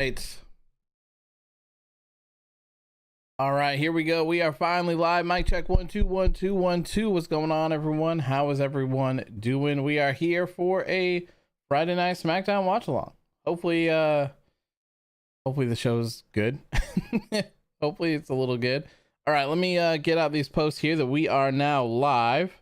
Right. All right, here we go. We are finally live. Mic check 1 2 1 2 1 2. What's going on, everyone? How is everyone doing? We are here for a Friday night SmackDown watch along. Hopefully the show's good. Hopefully it's a little good. All right, let me get out these posts here that we are now live.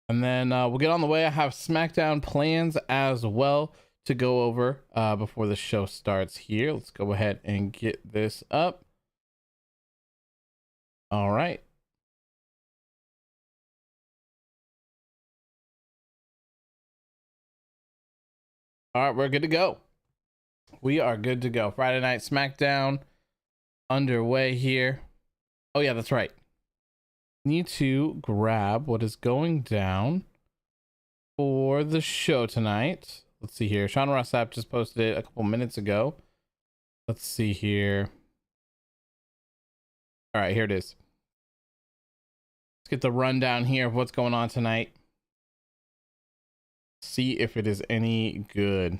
And then we'll get on the way. I have SmackDown plans as well to go over before the show starts here. Let's go ahead and get this up. All right. All right, we're good to go. We are good to go. Friday night SmackDown underway here. Oh yeah, that's right. Need to grab what is going down for the show tonight. Let's see here. Sean Ross Sapp just posted it a couple minutes ago. Let's see here. All right, here it is. Let's get the rundown here of what's going on tonight. See if it is any good.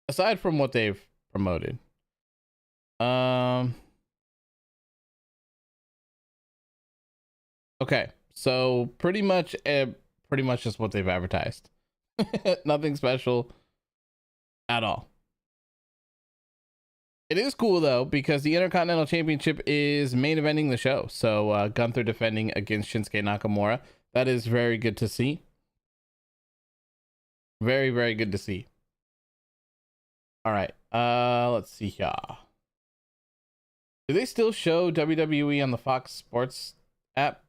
Aside from what they've promoted. Okay, so pretty much just what they've advertised. Nothing special at all. It is cool though, because the Intercontinental Championship is main eventing the show. So Gunther defending against Shinsuke Nakamura. That is very good to see. Very, very good to see. All right, let's see here. Do they still show WWE on the Fox Sports app?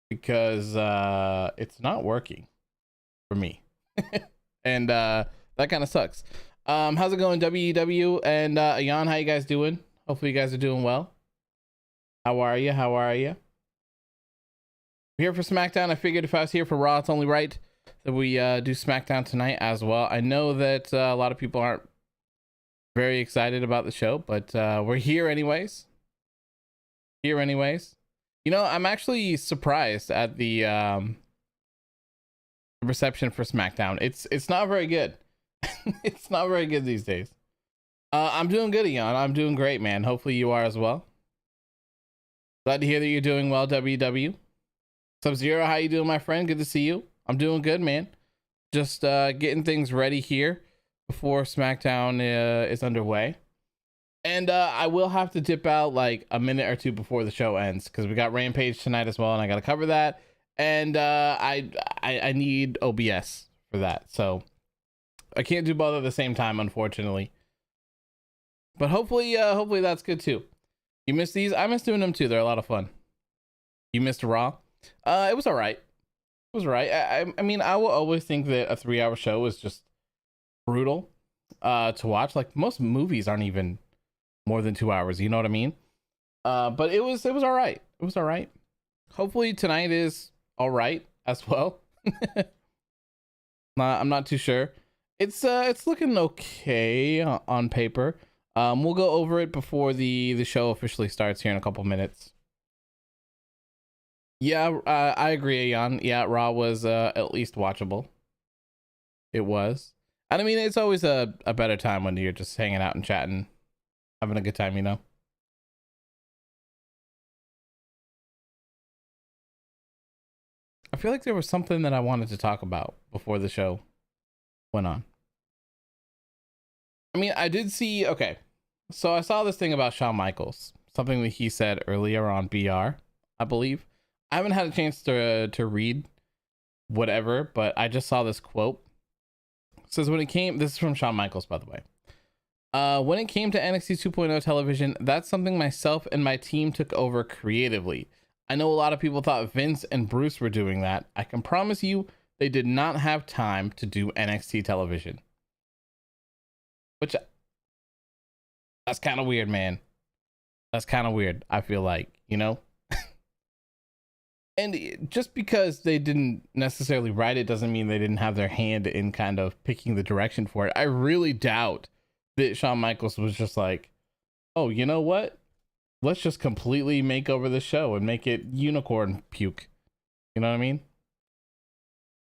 Because it's not working for me. And that kind of sucks. How's it going, WEW and Ayan? How you guys doing? Hopefully you guys are doing well. How are you? We're here for SmackDown. I figured if I was here for Raw, it's only right that we do SmackDown tonight as well. I know that a lot of people aren't very excited about the show, but we're here anyways. You know, I'm actually surprised at the reception for SmackDown. It's not very good. It's not very good these days. I'm doing good, Eon. I'm doing great, man. Hopefully you are as well. Glad to hear that you're doing well, WW. Sub-Zero, how you doing, my friend? Good to see you. I'm doing good, man. Just getting things ready here before SmackDown is underway. And I will have to dip out like a minute or two before the show ends, because we got Rampage tonight as well, and I got to cover that. And I need OBS for that, so I can't do both at the same time, unfortunately. But hopefully that's good too. You missed these? I miss doing them too. They're a lot of fun. You missed Raw? It was all right. It was all right. I mean, I will always think that a 3-hour show is just brutal to watch. Like most movies aren't even more than 2 hours, you know what I mean? But it was all right. It was all right. Hopefully tonight is all right as well. I'm not too sure. It's looking okay on paper. We'll go over it before the show officially starts here in a couple minutes. Yeah, I agree, Ayan. Yeah, Raw was at least watchable. It was. And I mean, it's always a better time when you're just hanging out and chatting, having a good time, you know? I feel like there was something that I wanted to talk about before the show went on. I mean, I did see, okay, so I saw this thing about Shawn Michaels, something that he said earlier on BR, I believe. I haven't had a chance to read whatever, but I just saw this quote. It says, when it came, this is from Shawn Michaels, by the way. When it came to NXT 2.0 television, that's something myself and my team took over creatively. I know a lot of people thought Vince and Bruce were doing that. I can promise you they did not have time to do NXT television. Which, that's kind of weird, man. That's kind of weird, I feel like, you know? And just because they didn't necessarily write it doesn't mean they didn't have their hand in kind of picking the direction for it. I really doubt that Shawn Michaels was just like, oh, you know what? Let's just completely make over the show and make it unicorn puke. You know what I mean?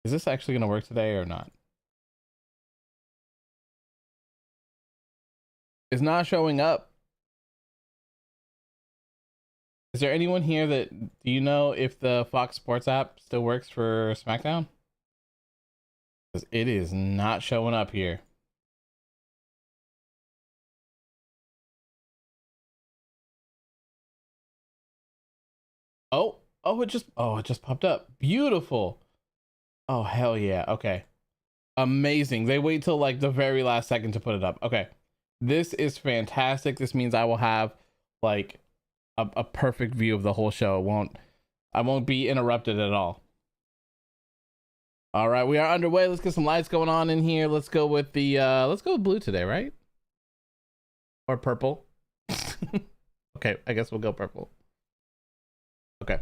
Is this actually going to work today or not? is not showing up. Is there anyone here that do you know if the Fox Sports app still works for SmackDown? Because it is not showing up here. Oh, it just popped up. Beautiful. Oh, hell yeah. Okay. Amazing. They wait till like the very last second to put it up. Okay. This is fantastic. This means I will have like a perfect view of the whole show. I won't be interrupted at all. All right, we are underway. Let's get some lights going on in here. Let's go with let's go with blue today, right? Or purple. Okay, I guess we'll go purple. Okay.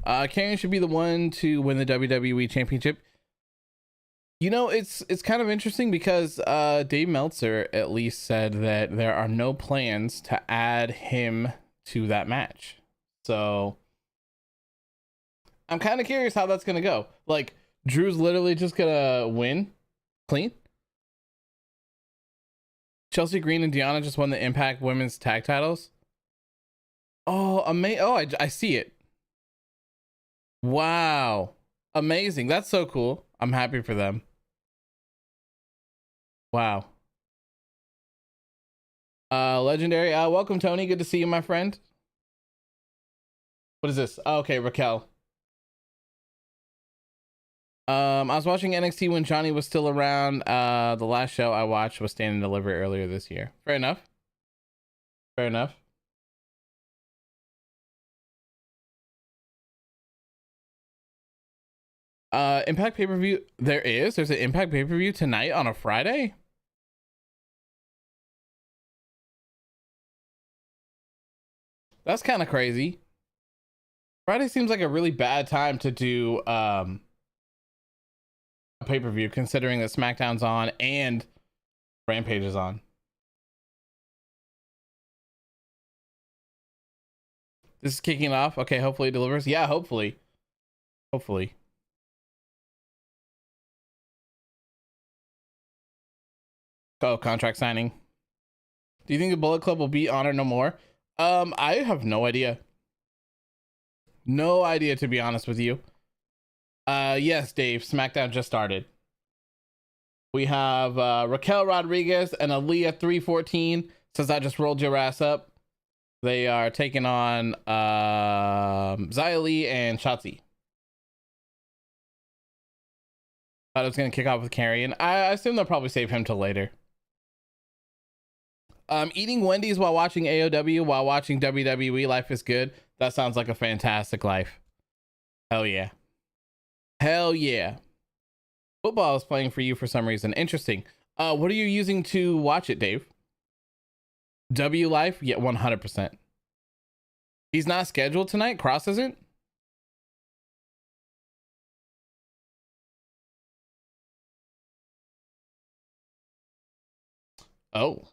Karrion should be the one to win the WWE Championship. You know, it's kind of interesting because Dave Meltzer at least said that there are no plans to add him to that match. So I'm kind of curious how that's gonna go. Like, Drew's literally just gonna win clean. Chelsea Green and Deonna just won the Impact Women's Tag Titles. Oh, amazing! Oh, I see it. Wow, amazing! That's so cool. I'm happy for them. Wow. Legendary. Welcome, Tony. Good to see you, my friend. What is this? Oh, okay, Raquel. I was watching NXT when Johnny was still around. The last show I watched was Stand and Deliver earlier this year. Fair enough. Fair enough. Impact pay-per-view. There's an Impact pay-per-view tonight on a Friday. That's kind of crazy. Friday seems like a really bad time to do a pay-per-view, considering that SmackDown's on and Rampage is on. This is kicking off. Okay, hopefully it delivers. Yeah, hopefully. Hopefully. Oh, contract signing. Do you think the Bullet Club will be on or no more? I have no idea. No idea, to be honest with you. Yes, Dave. SmackDown just started. We have Raquel Rodriguez and Aaliyah 314. Since I just rolled your ass up, they are taking on Xia Li and Shotzi. Thought it was gonna kick off with Karrion. I assume they'll probably save him till later. Eating Wendy's while watching AOW while watching WWE. Life is good. That sounds like a fantastic life. Hell yeah. Hell yeah. Football is playing for you for some reason. Interesting. What are you using to watch it, Dave? W Life? Yeah, 100%. He's not scheduled tonight? Kross isn't? Oh.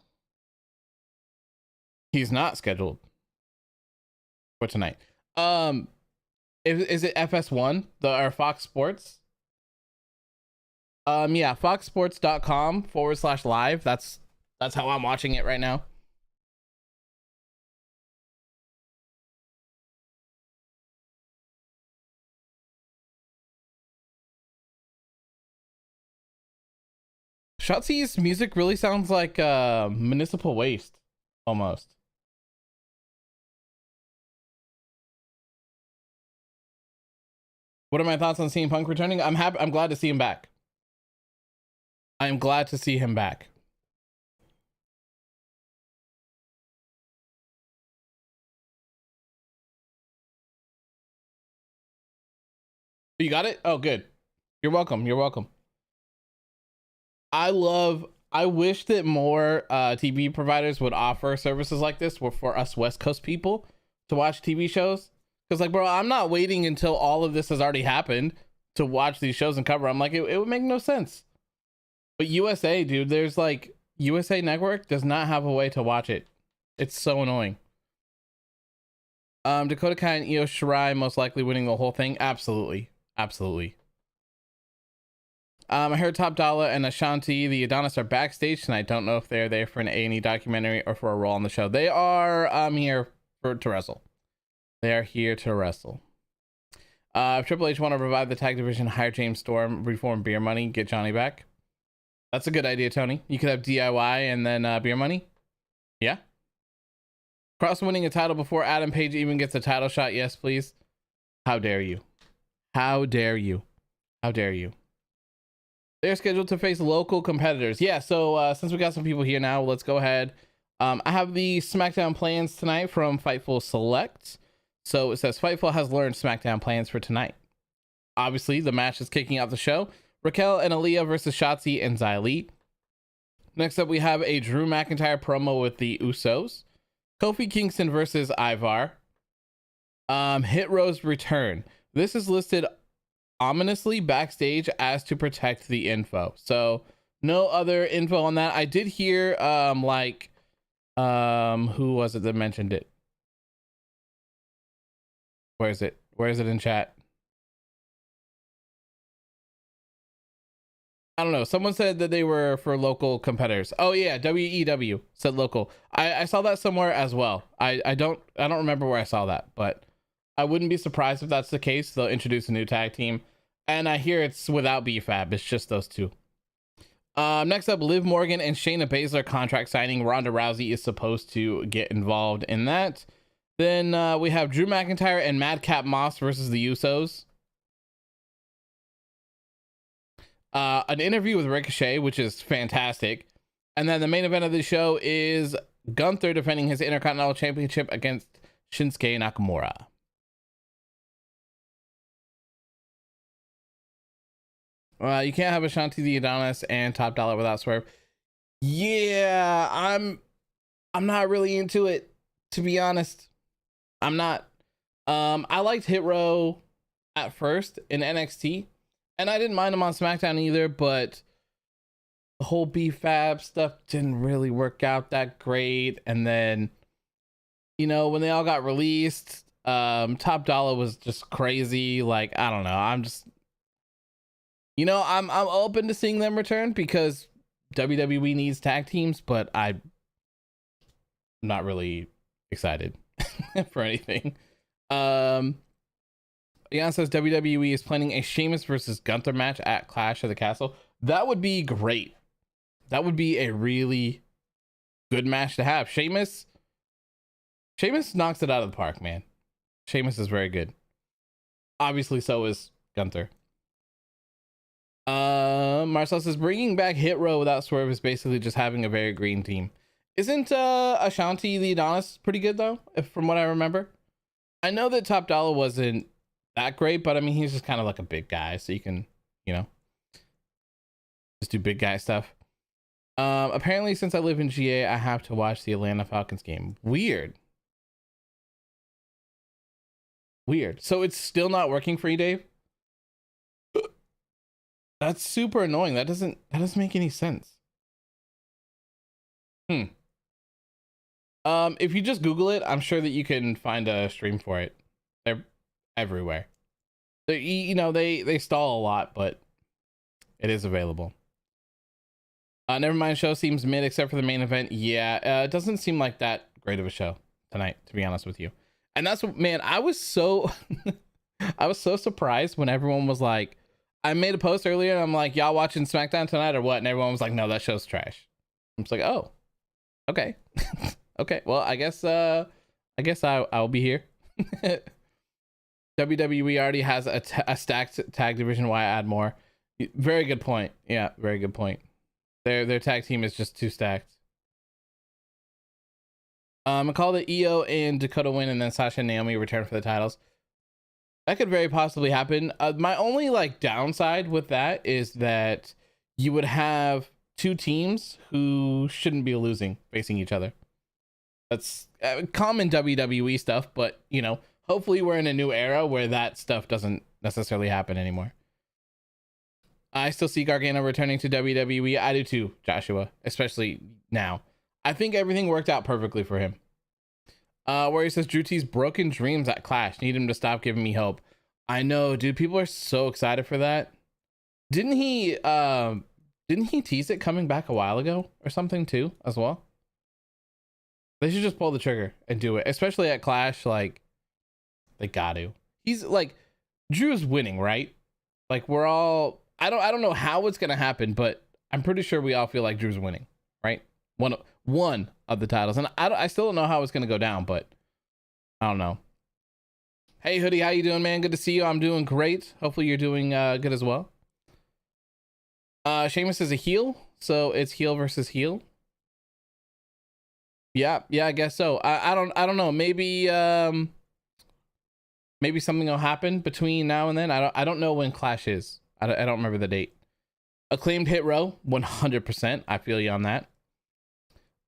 He's not scheduled for tonight. Is it FS1 or Fox Sports? Yeah, foxsports.com/live. That's how I'm watching it right now. Shotzi's music really sounds like Municipal Waste almost. What are my thoughts on CM Punk returning? I'm happy. I'm glad to see him back. I'm glad to see him back. You got it? Oh, good. You're welcome. You're welcome. I wish that more TV providers would offer services like this for us West Coast people to watch TV shows. Because, like, bro, I'm not waiting until all of this has already happened to watch these shows and cover. I'm like, it would make no sense. But USA, dude, there's like USA Network does not have a way to watch it. It's so annoying. Dakota Kai and Io Shirai most likely winning the whole thing. Absolutely. Absolutely. I heard Top Dollar and Ashanti, the Adonis, are backstage tonight. Don't know if they're there for an A&E documentary or for a role on the show. They are here to wrestle. They are here to wrestle. If Triple H want to revive the tag division, hire James Storm, reform Beer Money, get Johnny back. That's a good idea, Tony. You could have DIY and then Beer Money. Yeah. Kross winning a title before Adam Page even gets a title shot. Yes, please. How dare you? How dare you? How dare you? They're scheduled to face local competitors. Yeah, so since we got some people here now, let's go ahead. I have the SmackDown plans tonight from Fightful Select. So it says Fightful has learned SmackDown plans for tonight. Obviously, the match is kicking off the show. Raquel and Aaliyah versus Shotzi and Xia Li. Next up, we have a Drew McIntyre promo with the Usos. Kofi Kingston versus Ivar. Hit Row's return. This is listed ominously backstage as to protect the info. So no other info on that. I did hear who was it that mentioned it? Where is it? Where is it in chat? I don't know. Someone said that they were for local competitors. Oh yeah, WEW said local. I saw that somewhere as well. I don't remember where I saw that, but I wouldn't be surprised if that's the case. They'll introduce a new tag team, and I hear it's without BFAB. It's just those two. Next up, Liv Morgan and Shayna Baszler contract signing. Ronda Rousey is supposed to get involved in that. Then we have Drew McIntyre and Madcap Moss versus the Usos. An interview with Ricochet, which is fantastic. And then the main event of the show is Gunther defending his Intercontinental Championship against Shinsuke Nakamura. You can't have Ashanti the Adonis and Top Dollar without Swerve. Yeah, I'm not really into it, to be honest. I'm not. I liked Hit Row at first in NXT, and I didn't mind him on SmackDown either, but the whole BFAB stuff didn't really work out that great. And then, you know, when they all got released, Top Dollar was just crazy. Like, I don't know. I'm just, you know, I'm open to seeing them return because WWE needs tag teams, but I'm not really excited for anything. Jan says WWE is planning a Sheamus versus Gunther match at Clash of the Castle. That would be great. That would be a really good match to have. Sheamus knocks it out of the park, man. Sheamus is very good. Obviously, so is Gunther. Marcel says bringing back Hit Row without Swerve is basically just having a very green team. Isn't Ashanti the Adonis pretty good though, from what I remember? I know that Top Dollar wasn't that great, but I mean he's just kind of like a big guy, so you can, you know, just do big guy stuff. Apparently since I live in GA, I have to watch the Atlanta Falcons game. Weird. So it's still not working for you, Dave? That's super annoying. That doesn't make any sense. If you just Google it, I'm sure that you can find a stream for it. They're everywhere. They stall a lot, but it is available. Never mind, show seems mid except for the main event. Yeah, it doesn't seem like that great of a show tonight, to be honest with you. And that's what, man, I was so I was so surprised when everyone was like, I made a post earlier and I'm like, y'all watching SmackDown tonight or what? And everyone was like, no, that show's trash. I'm just like, oh, okay. Okay, well, I guess I'll be here. WWE already has a stacked tag division. Why add more? Very good point. Yeah, very good point. Their tag team is just too stacked. I call the Io and Dakota win, and then Sasha and Naomi return for the titles. That could very possibly happen. My only like downside with that is that you would have two teams who shouldn't be losing facing each other. That's common WWE stuff, but you know, hopefully we're in a new era where that stuff doesn't necessarily happen anymore. I still see Gargano returning to WWE. I do too, Joshua, especially now. I think everything worked out perfectly for him. Where he says Drew T's broken dreams at Clash. Need him to stop giving me hope. I know, dude. People are so excited for that. Didn't he tease it coming back a while ago or something too as well? They should just pull the trigger and do it, especially at Clash. Like, they got to. He's like, Drew's winning, right? Like, we're all, I don't know how it's gonna happen, but I'm pretty sure we all feel like Drew's winning, right? One of the titles, and I still don't know how it's gonna go down, but I don't know. Hey Hoodie, how you doing, man? Good to see you. I'm doing great. Hopefully you're doing good as well. Sheamus is a heel, so it's heel versus heel. Yeah, I guess so. I don't know. Maybe maybe something will happen between now and then. I don't know when Clash is. I don't remember the date. Acclaimed hit row, 100%. I feel you on that.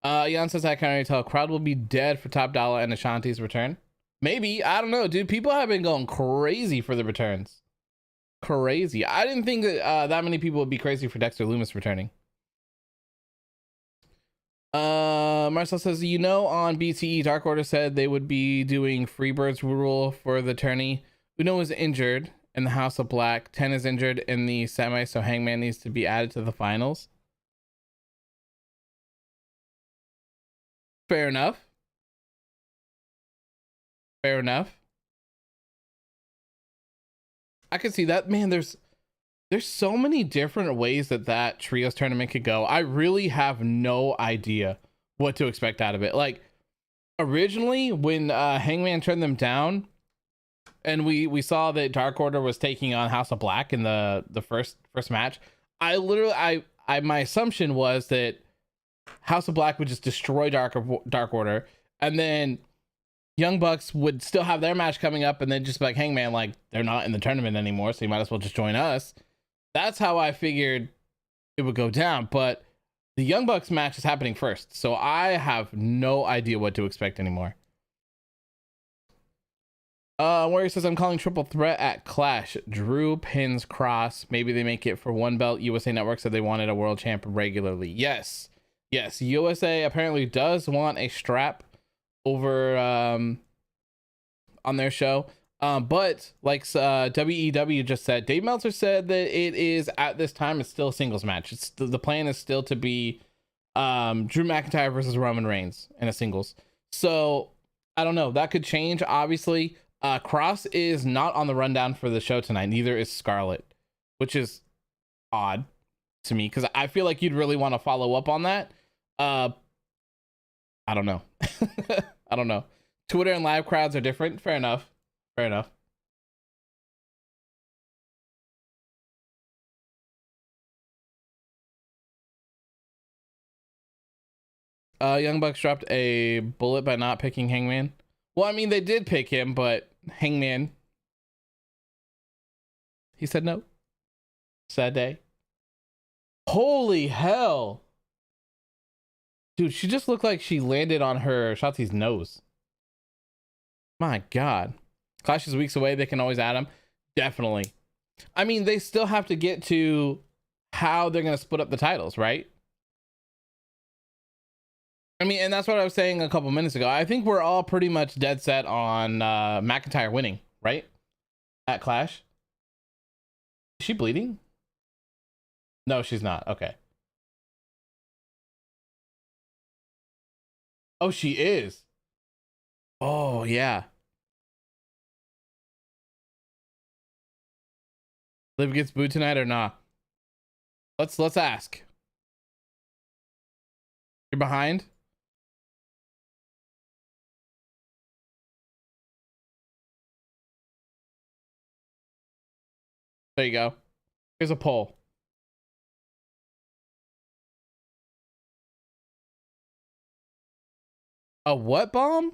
Jan says I can already tell crowd will be dead for Top Dollar and Ashanti's return. Maybe, I don't know, dude. People have been going crazy for the returns. Crazy. I didn't think that many people would be crazy for Dexter Lumis returning. Marcel says, you know, on BTE, Dark Order said they would be doing Freebird's rule for the tourney. Uno is injured in the House of Black. 10 is injured in the semi, so Hangman needs to be added to the finals. Fair enough. Fair enough. I can see that. Man, there's so many different ways that trios tournament could go. I really have no idea what to expect out of it. Like, originally when Hangman turned them down and we saw that Dark Order was taking on House of Black in the first match, I my assumption was that House of Black would just destroy Dark Order, and then Young Bucks would still have their match coming up, and then just be like, Hangman, like, they're not in the tournament anymore, so you might as well just join us. That's how I figured it would go down, but the Young Bucks match is happening first, so I have no idea what to expect anymore. Warrior says, I'm calling triple threat at Clash. Drew pins Kross. Maybe they make it for one belt. USA Network said they wanted a world champ regularly. Yes. USA apparently does want a strap over on their show. But like WEW just said, Dave Meltzer said that it is, at this time, it's still a singles match. It's the plan is still to be Drew McIntyre versus Roman Reigns in a singles. So I don't know, that could change. Obviously, Kross is not on the rundown for the show tonight. Neither is Scarlett, which is odd to me, because I feel like you'd really want to follow up on that. I don't know. I don't know. Twitter and live crowds are different. Fair enough. Young Bucks dropped a bullet by not picking Hangman. Well, I mean, they did pick him, but Hangman, he said no. Sad day. Holy hell. Dude, she just looked like she landed on her Shotzi's nose. My God. Clash is weeks away. They can always add him. Definitely. I mean, they still have to get to how they're going to split up the titles, right? I mean, and that's what I was saying a couple minutes ago. I think we're all pretty much dead set on McIntyre winning, right? At Clash. Is she bleeding? No, she's not. Okay. Oh, she is. Oh, yeah. Liv gets booed tonight or not? Let's ask. You're behind? There you go. Here's a poll. A what bomb?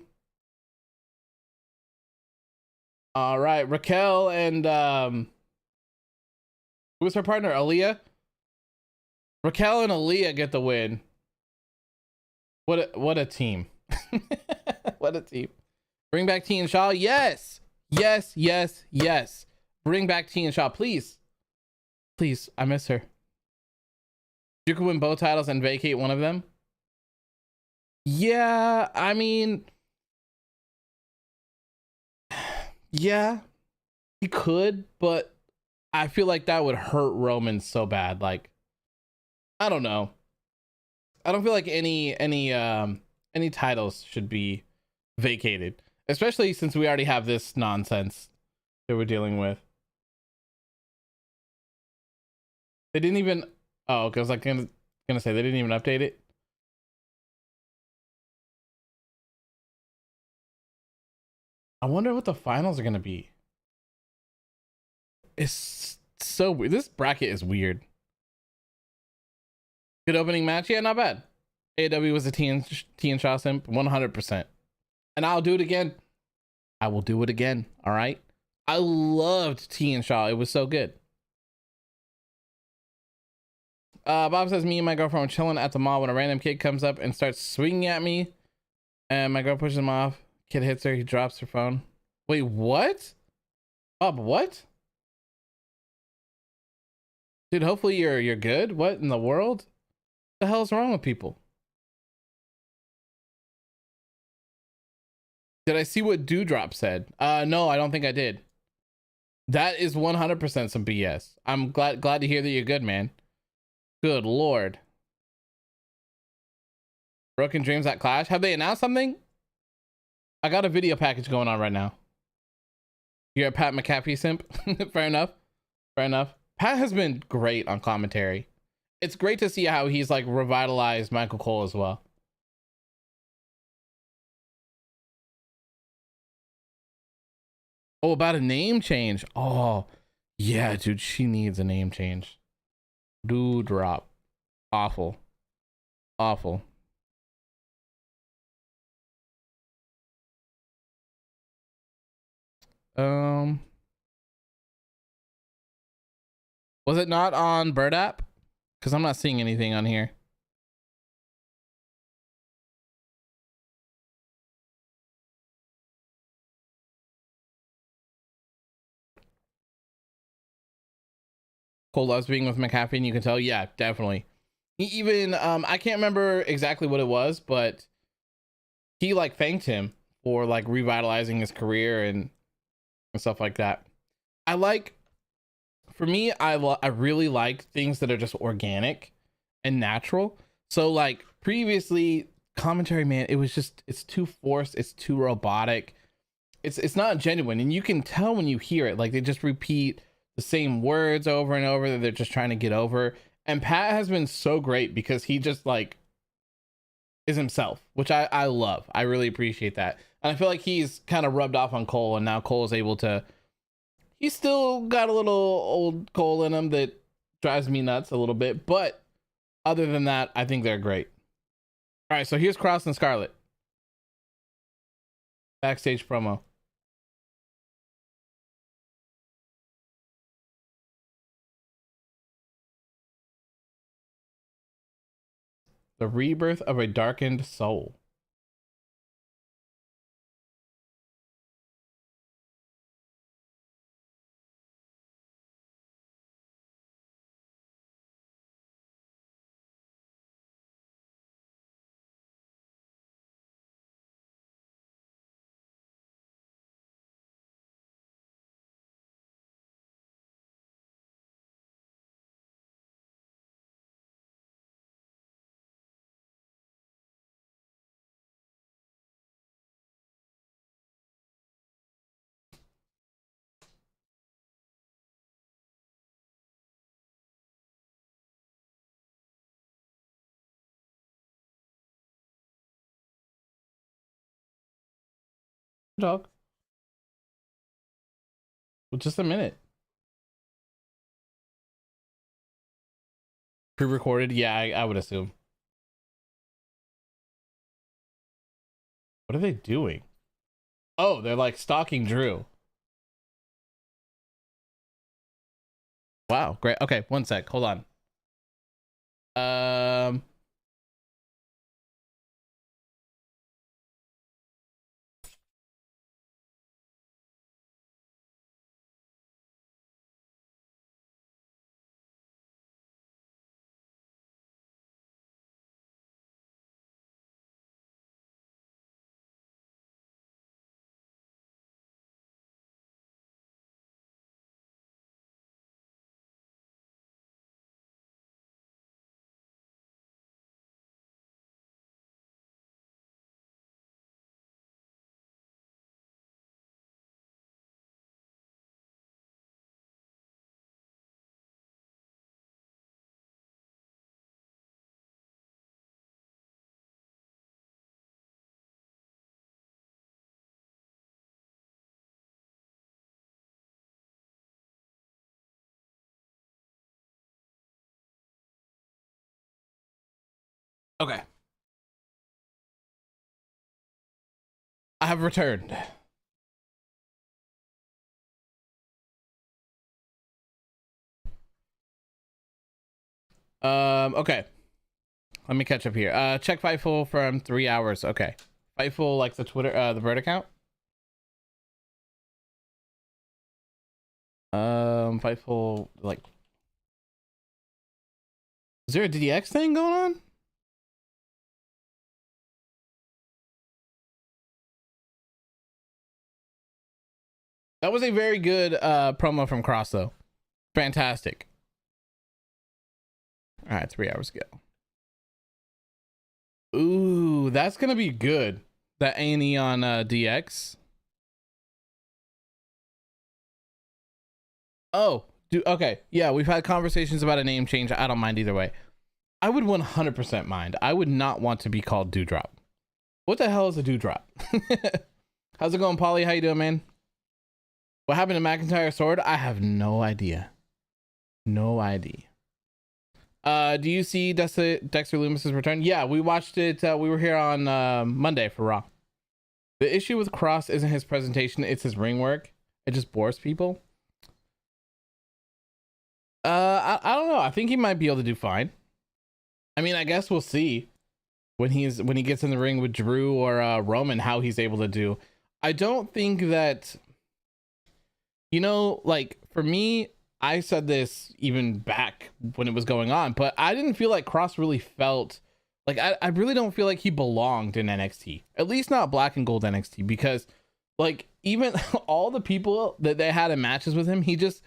All right, Raquel and who was her partner? Aaliyah. Raquel and Aaliyah get the win. What a team. What a team. Bring back T and Shaw. Yes. Bring back T and Shaw, please. Please, I miss her. You could win both titles and vacate one of them. Yeah, I mean, yeah, he could, but I feel like that would hurt Roman so bad. Like, I don't know. I don't feel like any titles should be vacated, especially since we already have this nonsense that we're dealing with. They didn't even. Oh, because I was like gonna say they didn't even update it. I wonder what the finals are gonna be. It's so weird. This bracket is weird. Good opening match, yeah, not bad. AEW was a T and Shaw simp, 100%. And I'll do it again. I will do it again. All right. I loved T and Shaw. It was so good. Bob says, me and my girlfriend were chilling at the mall when a random kid comes up and starts swinging at me, and my girl pushes him off. Kid hits her. He drops her phone. Wait, what? Bob, what? Dude, hopefully you're good. What in the world? What the hell is wrong with people? Did I see what Dewdrop said? No, I don't think I did. That is 100% some BS. I'm glad to hear that you're good, man. Good lord. Broken Dreams at Clash. Have they announced something? I got a video package going on right now. You're a Pat McAfee simp. Fair enough. Fair enough. Pat has been great on commentary. It's great to see how he's like revitalized Michael Cole as well. Oh, about a name change. Oh, yeah, dude, she needs a name change. Dewdrop. Awful. Awful. Was it not on Bird app? Because I'm not seeing anything on here. Cole loves being with McAfee, and you can tell. Yeah, definitely. He even I can't remember exactly what it was, but he like thanked him for like revitalizing his career and stuff like that. I like, for me, I really like things that are just organic and natural. So like previously commentary, man, it was just, it's too forced, it's too robotic. It's not genuine, and you can tell when you hear it. Like they just repeat the same words over and over that they're just trying to get over. And Pat has been so great because he just like is himself, which I love. I really appreciate that. And I feel like he's kind of rubbed off on Cole, and now Cole is able to, he's still got a little old Cole in him that drives me nuts a little bit, but other than that, I think they're great. All right, so here's Kross and Scarlett backstage promo. The rebirth of a darkened soul. Dog. Well, just a minute. Pre-recorded? Yeah, I would assume. What are they doing? Oh, they're like stalking Drew. Wow, great. Okay, one sec. Hold on. Um, Okay. I have returned. Okay. Let me catch up here. Check Fightful from 3 hours. Okay. Fightful, like the Twitter, the Bird account. Fightful, like, is there a DDX thing going on? That was a very good promo from Kross, though. Fantastic. All right, 3 hours ago. Ooh, that's gonna be good. That A&E on DX. Oh, okay. Yeah, we've had conversations about a name change. I don't mind either way. I would 100% mind. I would not want to be called Dewdrop. What the hell is a Dewdrop? How's it going, Polly? How you doing, man? What happened to McIntyre's sword? I have no idea. No idea. Do you see Dexter Lumis's return? Yeah, we watched it. We were here on Monday for Raw. The issue with Kross isn't his presentation, it's his ring work. It just bores people. I don't know. I think he might be able to do fine. I mean, I guess we'll see when he gets in the ring with Drew or Roman how he's able to do. I don't think that, you know, like for me, I said this even back when it was going on, but I didn't feel like Kross really felt like I really don't feel like he belonged in NXT, at least not black and gold NXT, because like even all the people that they had in matches with him, he just,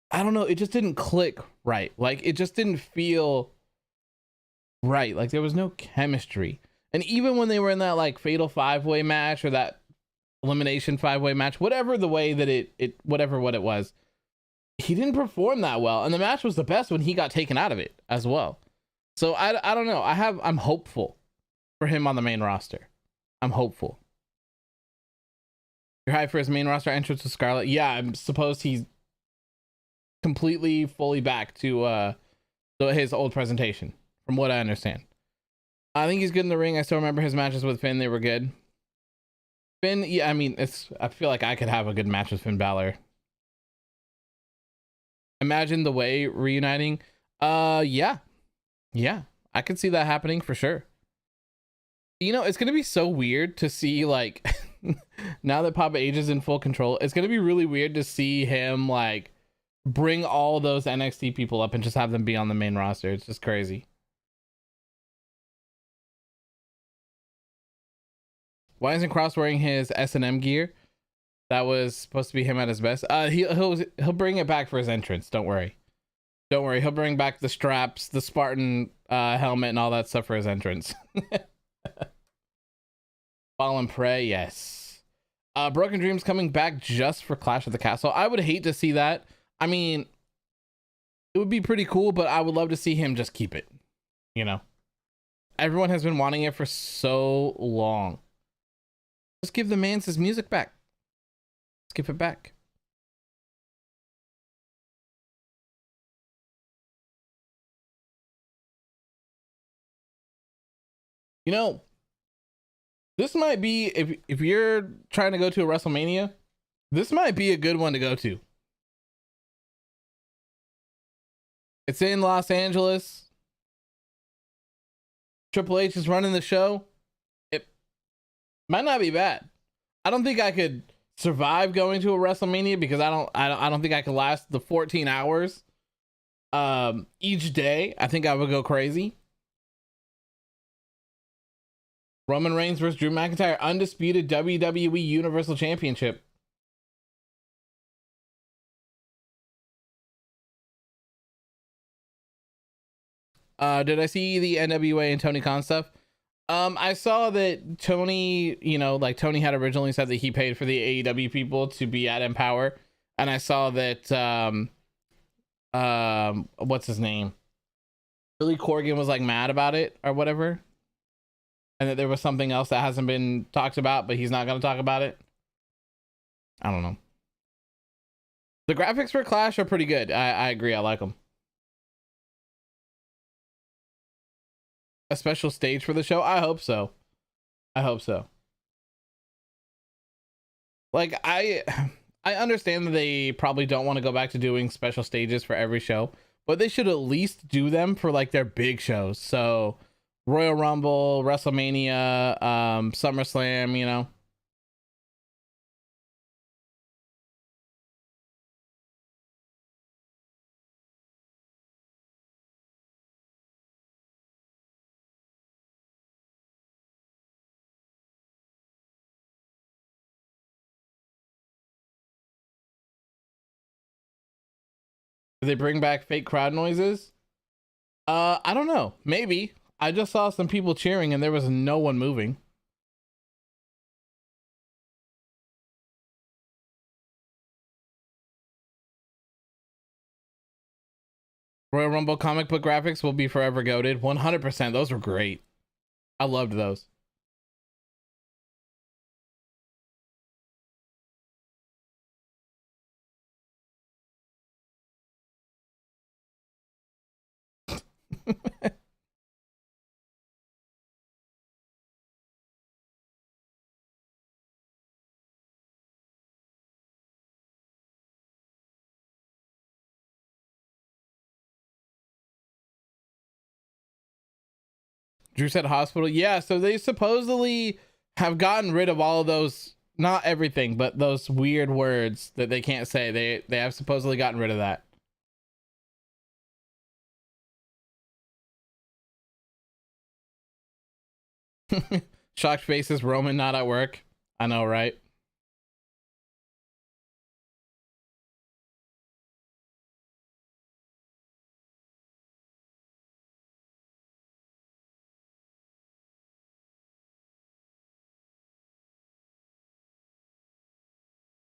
I don't know, it just didn't click right. Like it just didn't feel right. Like there was no chemistry. And even when they were in that like fatal 5-way match or that elimination 5-way match, whatever the way that whatever what it was, he didn't perform that well. And the match was the best when he got taken out of it as well. So I don't know. I'm hopeful for him on the main roster. I'm hopeful. You're hyped for his main roster entrance with Scarlett? Yeah, I'm supposed he's completely fully back to his old presentation, from what I understand. I think he's good in the ring. I still remember his matches with Finn. They were good. Finn, yeah, I mean, I feel like I could have a good match with Finn Balor. Imagine the Way reuniting. Yeah, I could see that happening for sure. You know, it's gonna be so weird to see, like, now that Papa H is in full control, it's gonna be really weird to see him like bring all those NXT people up and just have them be on the main roster. It's just crazy. Why isn't Kross wearing his S&M gear? That was supposed to be him at his best. He'll bring it back for his entrance. Don't worry. Don't worry. He'll bring back the straps, the Spartan helmet, and all that stuff for his entrance. Fall and Pray, yes. Broken Dreams coming back just for Clash of the Castle. I would hate to see that. I mean, it would be pretty cool, but I would love to see him just keep it. You know, everyone has been wanting it for so long. Just give the man his music back. Let's give it back. You know, this might be, if you're trying to go to a WrestleMania, this might be a good one to go to. It's in Los Angeles. Triple H is running the show. It might not be bad. I don't think I could survive going to a WrestleMania because I don't think I could last the 14 hours each day. I think I would go crazy. Roman Reigns versus Drew McIntyre, undisputed WWE Universal Championship. Did I see the NWA and Tony Khan stuff? I saw that Tony, you know, like Tony had originally said that he paid for the AEW people to be at Empower, and I saw that what's his name? Billy Corgan was like mad about it or whatever, and that there was something else that hasn't been talked about, but he's not going to talk about it. I don't know. The graphics for Clash are pretty good. I agree. I like them. a special stage for the show? I hope so. I hope so. Like I understand that they probably don't want to go back to doing special stages for every show, but they should at least do them for like their big shows. So Royal Rumble, WrestleMania, SummerSlam, you know. Do they bring back fake crowd noises? I don't know. Maybe. I just saw some people cheering and there was no one moving. Royal Rumble comic book graphics will be forever goated. 100%. Those were great. I loved those. Drew said hospital. Yeah, so they supposedly have gotten rid of all of those, not everything, but those weird words that they can't say. They have supposedly gotten rid of that. Shocked faces, Roman not at work. I know, right?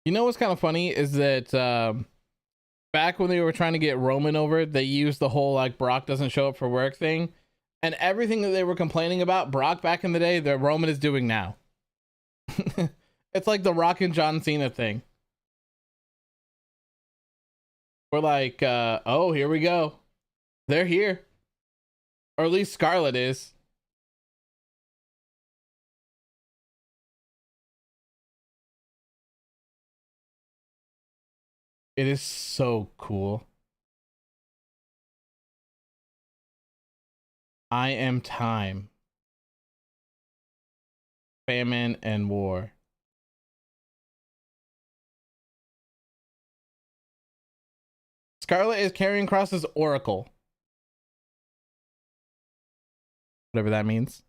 You know what's kind of funny is that back when they were trying to get Roman over, they used the whole like Brock doesn't show up for work thing, and everything that they were complaining about Brock back in the day, that Roman is doing now. It's like the Rock and John Cena thing. We're like, oh, here we go. They're here. Or at least Scarlett is. It is so cool. I am time. Famine and war. Scarlett is Karrion Kross's Oracle. Whatever that means.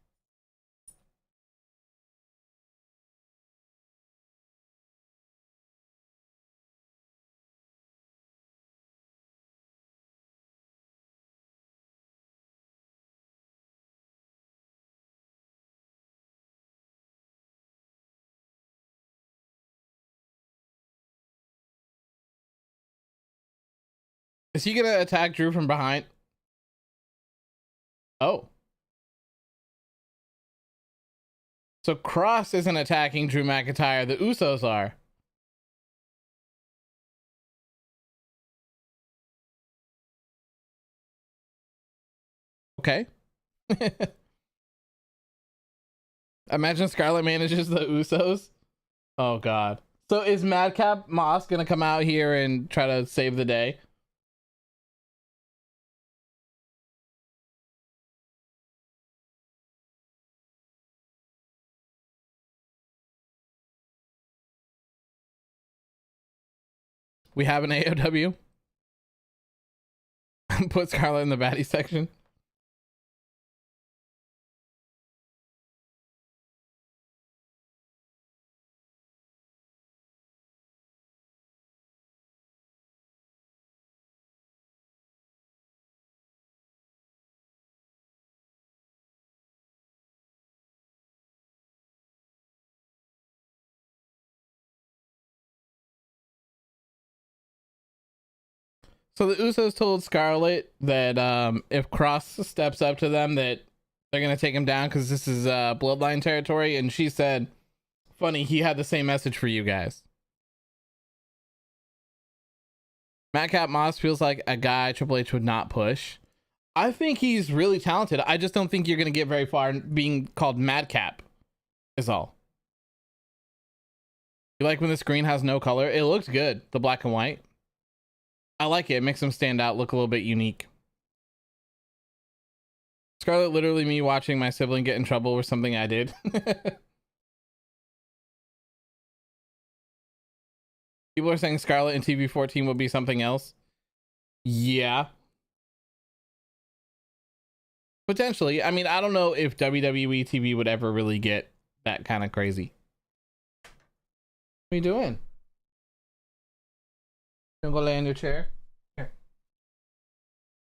Is he gonna attack Drew from behind? Oh. So Kross isn't attacking Drew McIntyre, the Usos are. Okay. Imagine Scarlett manages the Usos. Oh god. So is Madcap Moss gonna come out here and try to save the day? We have an AOW. Put Scarlett in the baddie section. So the Usos told Scarlett that if Kross steps up to them, that they're gonna take him down because this is bloodline territory, and she said, "Funny, he had the same message for you guys." Madcap Moss feels like a guy Triple H would not push. I think he's really talented. I just don't think you're gonna get very far in being called Madcap. Is all. You like when the screen has no color? It looks good. The black and white. I like it. It makes him stand out, look a little bit unique. Scarlet, literally me watching my sibling get in trouble with something I did. People are saying Scarlet in TV14 will be something else. Yeah. Potentially. I mean, I don't know if WWE TV would ever really get that kind of crazy. What are you doing? You gonna go lay in your chair? Here.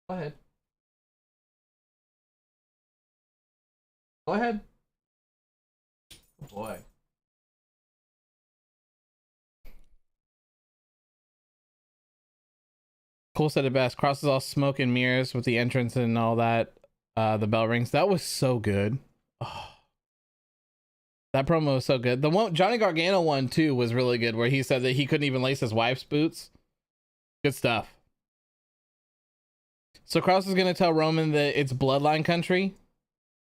Go ahead. Go ahead. Oh boy. Cole said it best. Kross is all smoke and mirrors with the entrance and all that. The bell rings. That was so good. Oh, that promo was so good. The one Johnny Gargano one too was really good, where he said that he couldn't even lace his wife's boots. Good stuff. So Kross is gonna tell Roman that it's bloodline country.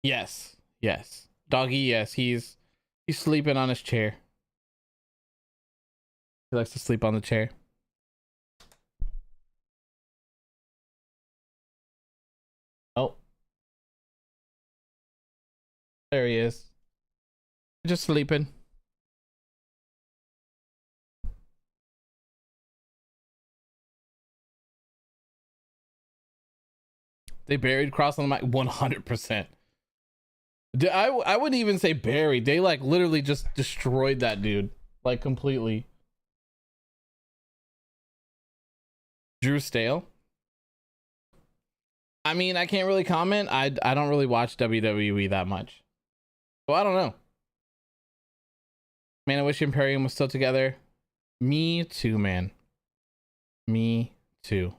Yes, yes, doggy. Yes, he's sleeping on his chair. He likes to sleep on the chair. Oh. There he is. Just sleeping. They buried Kross on the mic 100%. I wouldn't even say buried. They like literally just destroyed that dude. Like completely. Drew Stale. I mean, I can't really comment. I don't really watch WWE that much. So I don't know. Man, I wish Imperium was still together. Me too, man. Me too.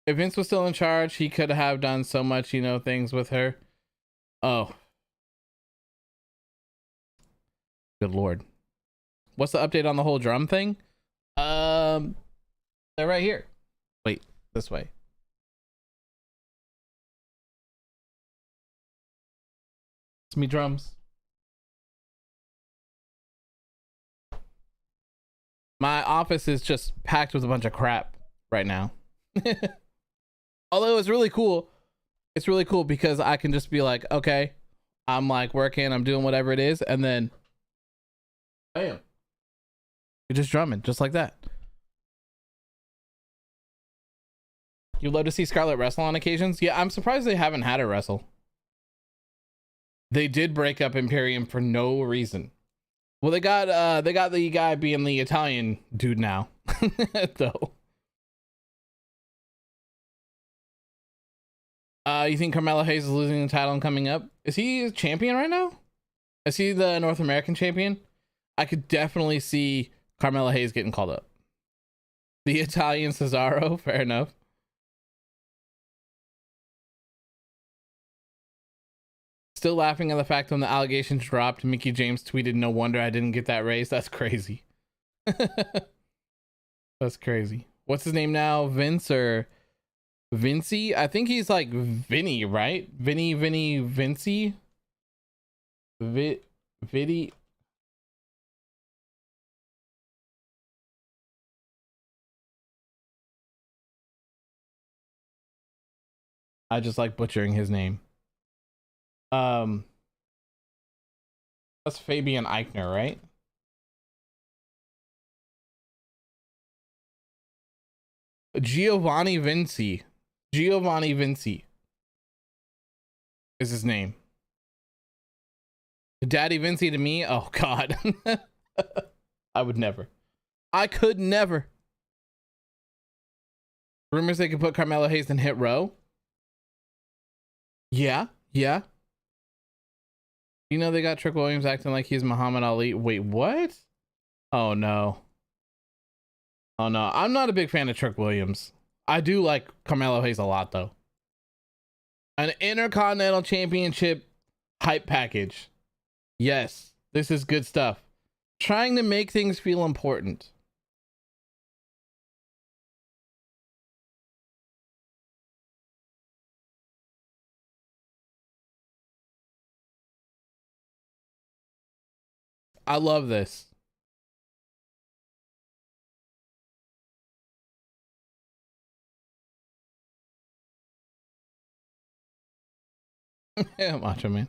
If Vince was still in charge, he could have done so much, you know, things with her. Oh. Good Lord. What's the update on the whole drum thing? They're right here. Wait, this way. It's me drums. My office is just packed with a bunch of crap right now. Although it's really cool. It's really cool because I can just be like, okay, I'm like working, I'm doing whatever it is, and then bam, you're just drumming just like that. You'd love to see Scarlett wrestle on occasions. Yeah, I'm surprised they haven't had her wrestle. They did break up Imperium for no reason. Well, they got the guy being the Italian dude now. Though. You think Carmelo Hayes is losing the title and coming up? Is he champion right now? Is he the North American champion? I could definitely see Carmelo Hayes getting called up. The Italian Cesaro, fair enough. Still laughing at the fact when the allegations dropped, Mickey James tweeted, "No wonder I didn't get that raise." That's crazy. That's crazy. What's his name now? Vince or Vincey? I think he's like Vinny, right? Vinny, Vincey? Viddy. I just like butchering his name. That's Fabian Eichner, right? Giovanni Vinci. Giovanni Vinci is his name. Daddy Vinci to me? Oh God. I would never. I could never. Rumors they could put Carmelo Hayes in Hit Row. Yeah. You know they got Trick Williams acting like he's Muhammad Ali. Wait, what? Oh no. Oh no. I'm not a big fan of Trick Williams. I do like Carmelo Hayes a lot though. An Intercontinental Championship hype package. Yes, this is good stuff. Trying to make things feel important. I love this. Yeah, Macho Man.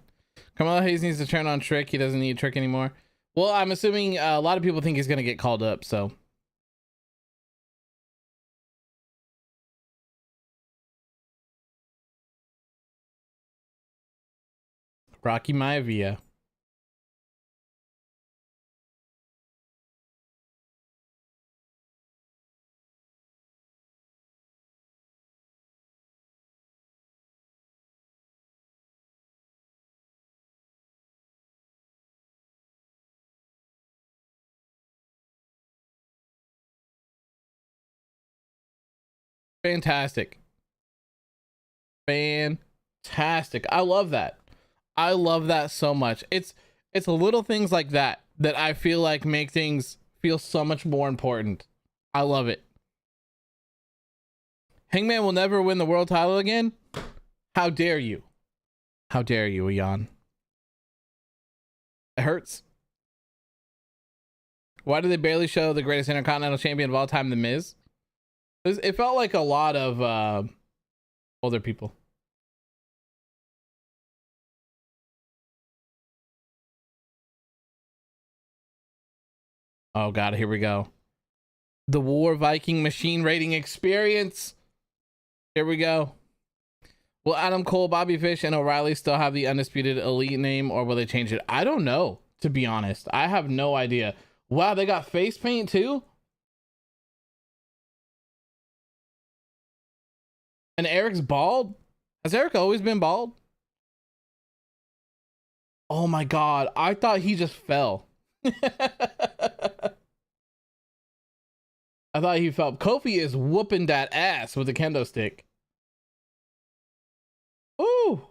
Carmelo Hayes needs to turn on Trick. He doesn't need Trick anymore. Well, I'm assuming a lot of people think he's going to get called up, so. Rocky Maivia. Fantastic. Fantastic. I love that. I love that so much. It's little things like that that I feel like make things feel so much more important. I love it. Hangman will never win the world title again? How dare you? How dare you, Ian? It hurts. Why did they barely show the greatest Intercontinental Champion of all time, The Miz? It felt like a lot of older people. Oh God, here we go. The War Viking Machine Rating Experience. Here we go. Will Adam Cole, Bobby Fish, and O'Reilly still have the Undisputed Elite name, or will they change it? I don't know, to be honest. I have no idea. Wow, they got face paint too? And Eric's bald? Has Eric always been bald? Oh my God, I thought he just fell. I thought he fell. Kofi is whooping that ass with a kendo stick. Ooh.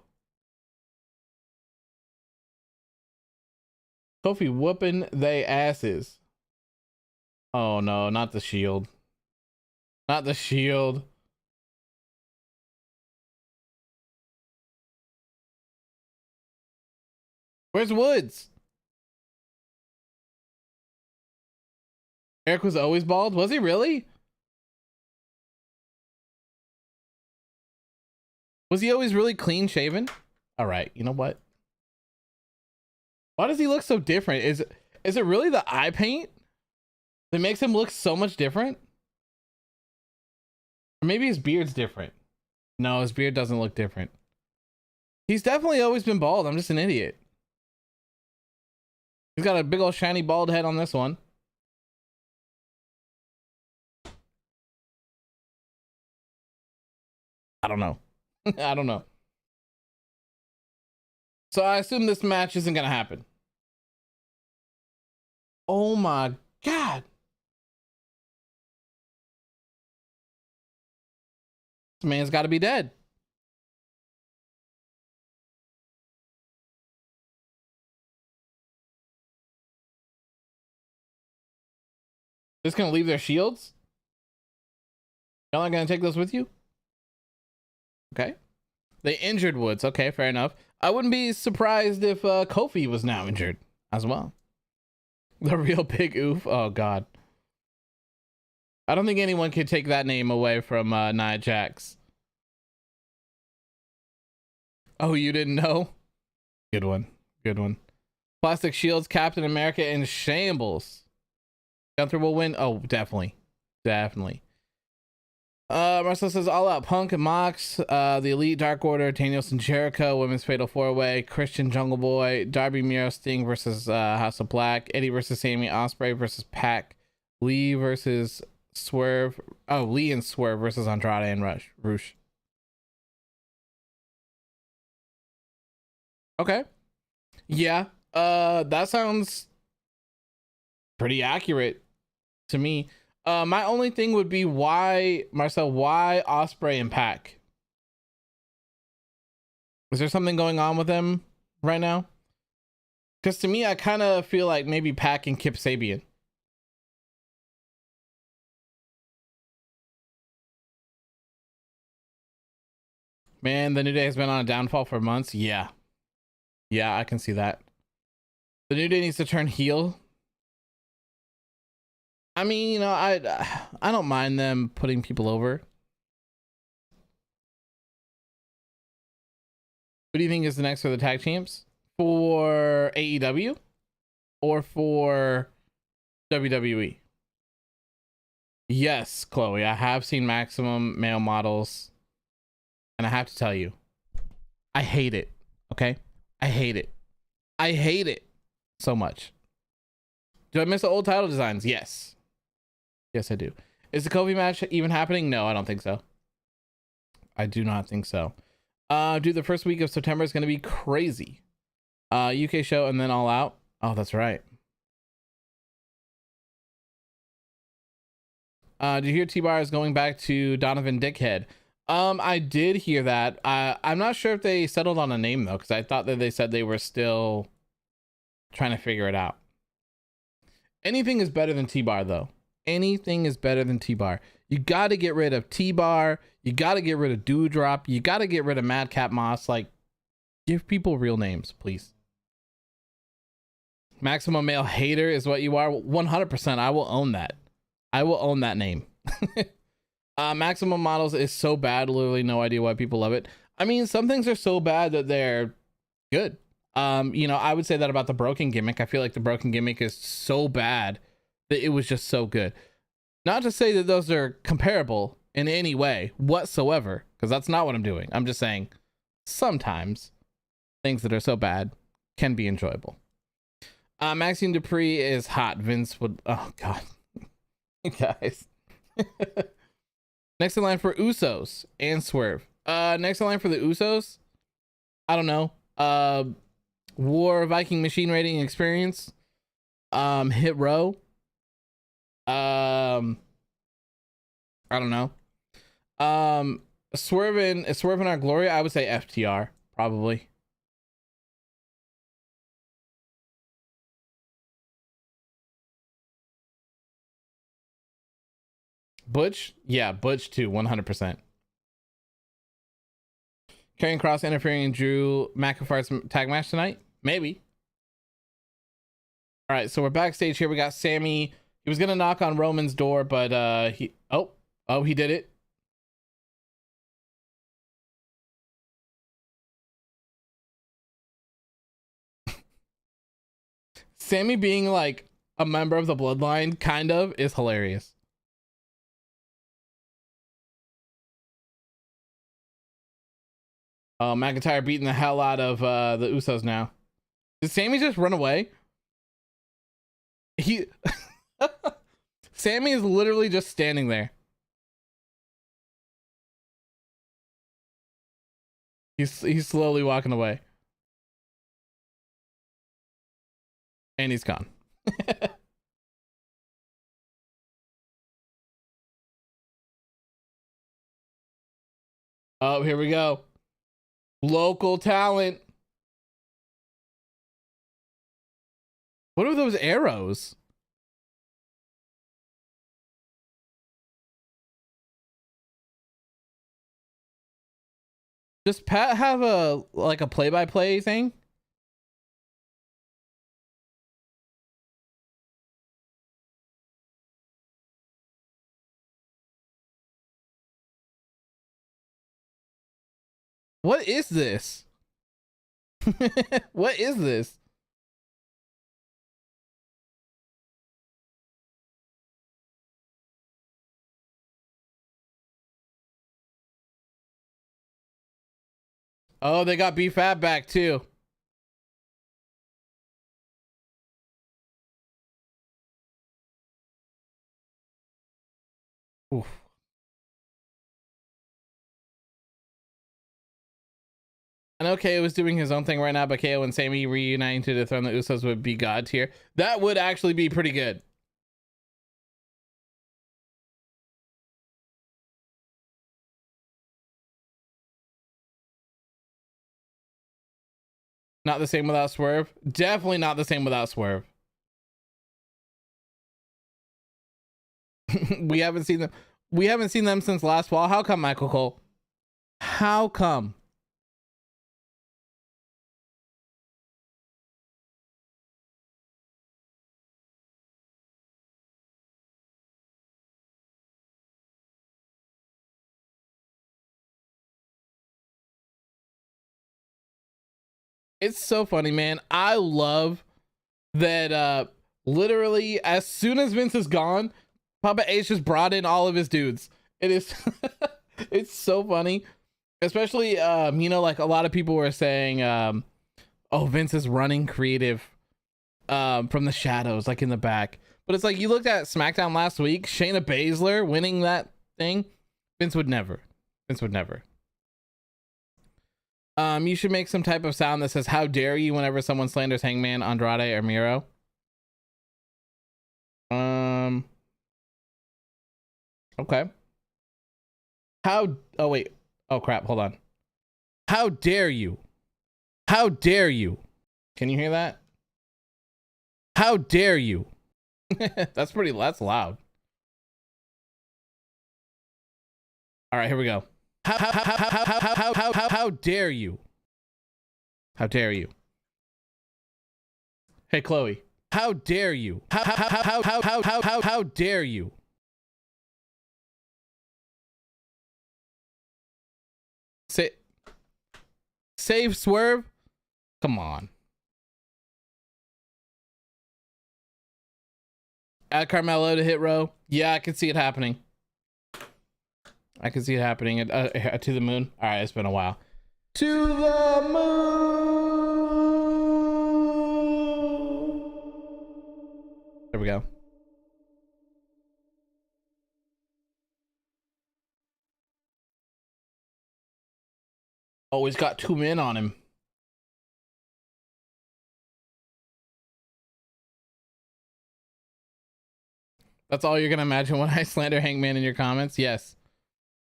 Kofi whooping they asses. Oh no, not the Shield. Not the Shield. Where's Woods? Eric was always bald? Was he really? Was he always really clean shaven? All right, you know what? Why does he look so different? Is it really the eye paint that makes him look so much different? Or maybe his beard's different. No, his beard doesn't look different. He's definitely always been bald. I'm just an idiot. He's got a big old shiny bald head on this one. I don't know. I don't know. So I assume this match isn't going to happen. Oh my God. This man's got to be dead. Just going to leave their shields? Y'all not going to take those with you? Okay. They injured Woods. Okay, fair enough. I wouldn't be surprised if Kofi was now injured as well. The real big oof. Oh God. I don't think anyone could take that name away from Nia Jax. Oh, you didn't know? Good one. Good one. Plastic Shields, Captain America in shambles. Gunther will win. Oh, definitely. Definitely. Marcel says All Out Punk and Mox, the Elite Dark Order, Danielson Jericho, Women's Fatal 4-Way, Christian Jungle Boy, Darby Miro Sting versus House of Black, Eddie versus Sammy, Ospreay versus Pac, Lee versus Swerve. Oh, Lee and Swerve versus Andrade and Rush. Okay. Yeah. That sounds pretty accurate to me. My only thing would be why Ospreay and Pac? Is there something going on with them right now? Because to me, I kind of feel like maybe Pac and Kip Sabian. Man, the New Day has been on a downfall for months. Yeah. Yeah, I can see that. The New Day needs to turn heel. I mean, you know, I don't mind them putting people over. Who do you think is the next for the tag champs? For AEW or for WWE? Yes, Chloe, I have seen Maximum Male Models, and I have to tell you, I hate it. Okay? I hate it. I hate it so much. Do I miss the old title designs? Yes. Yes, I do. Is the Kofi match even happening? No, I don't think so. I do not think so. Dude, the first week of September is going to be crazy. UK show and then All Out. Oh, that's right. Did you hear T-Bar is going back to Donovan Dickhead? I did hear that. I'm not sure if they settled on a name though, because I thought that they said they were still trying to figure it out. Anything is better than T-Bar though. Anything is better than T-Bar. You got to get rid of T-Bar. You got to get rid of Dewdrop. You got to get rid of Madcap Moss. Like, give people real names, please. Maximum Male Hater is what you are. 100%. I will own that. I will own that name. Maximum Models is so bad. Literally no idea why people love it. I mean, some things are so bad that they're good. You know, I would say that about the Broken Gimmick. I feel like the Broken Gimmick is so bad that it was just so good. Not to say that those are comparable in any way whatsoever, because that's not what I'm doing. I'm just saying sometimes things that are so bad can be enjoyable. Maxine Dupree is hot. Vince would, oh god. Guys. Next in line for Usos and Swerve. Next in line for the Usos, I don't know. War Viking Machine Rating Experience. Hit Row. I don't know. Swerve in Our Glory, I would say FTR, probably. Butch? Yeah, Butch too, 100%. Karrion Kross interfering in Drew McIntyre's tag match tonight? Maybe. All right, so we're backstage here. We got Sammy. He was gonna knock on Roman's door, but he did it. Sammy being like a member of the bloodline kind of is hilarious. McIntyre beating the hell out of the Usos now. Did Sammy just run away? He Sammy is literally just standing there. He's slowly walking away. And he's gone. Oh, here we go. Local talent. What are those arrows? Does Pat have a play-by-play thing? What is this? What is this? Oh, they got B-Fab back too. Oof. I know KO was doing his own thing right now, but KO and Sammy reuniting to dethrone the Usos would be god tier. That would actually be pretty good. Not the same without Swerve. Definitely not the same without Swerve. We haven't seen them. We haven't seen them since last fall. How come, Michael Cole? How come? It's so funny, man. I love that literally as soon as Vince is gone, Papa H just brought in all of his dudes. It is it's so funny. Especially you know, like a lot of people were saying oh, Vince is running creative from the shadows, like in the back. But it's like you looked at SmackDown last week, Shayna Baszler winning that thing. Vince would never. Vince would never. You should make some type of sound that says "How dare you" whenever someone slanders Hangman, Andrade, or Miro. Okay. Oh wait. Oh crap. Hold on. How dare you? How dare you? Can you hear that? How dare you? That's loud. All right, here we go. How dare you? How dare you? Hey Chloe. How dare you? How dare you? Save Swerve? Come on. Add Carmelo to hit row. Yeah, I can see it happening. I can see it happening to the moon. All right, it's been a while. To the moon. There we go. Oh, he's got 2 men on him. That's all you're gonna imagine when I slander Hangman in your comments? Yes,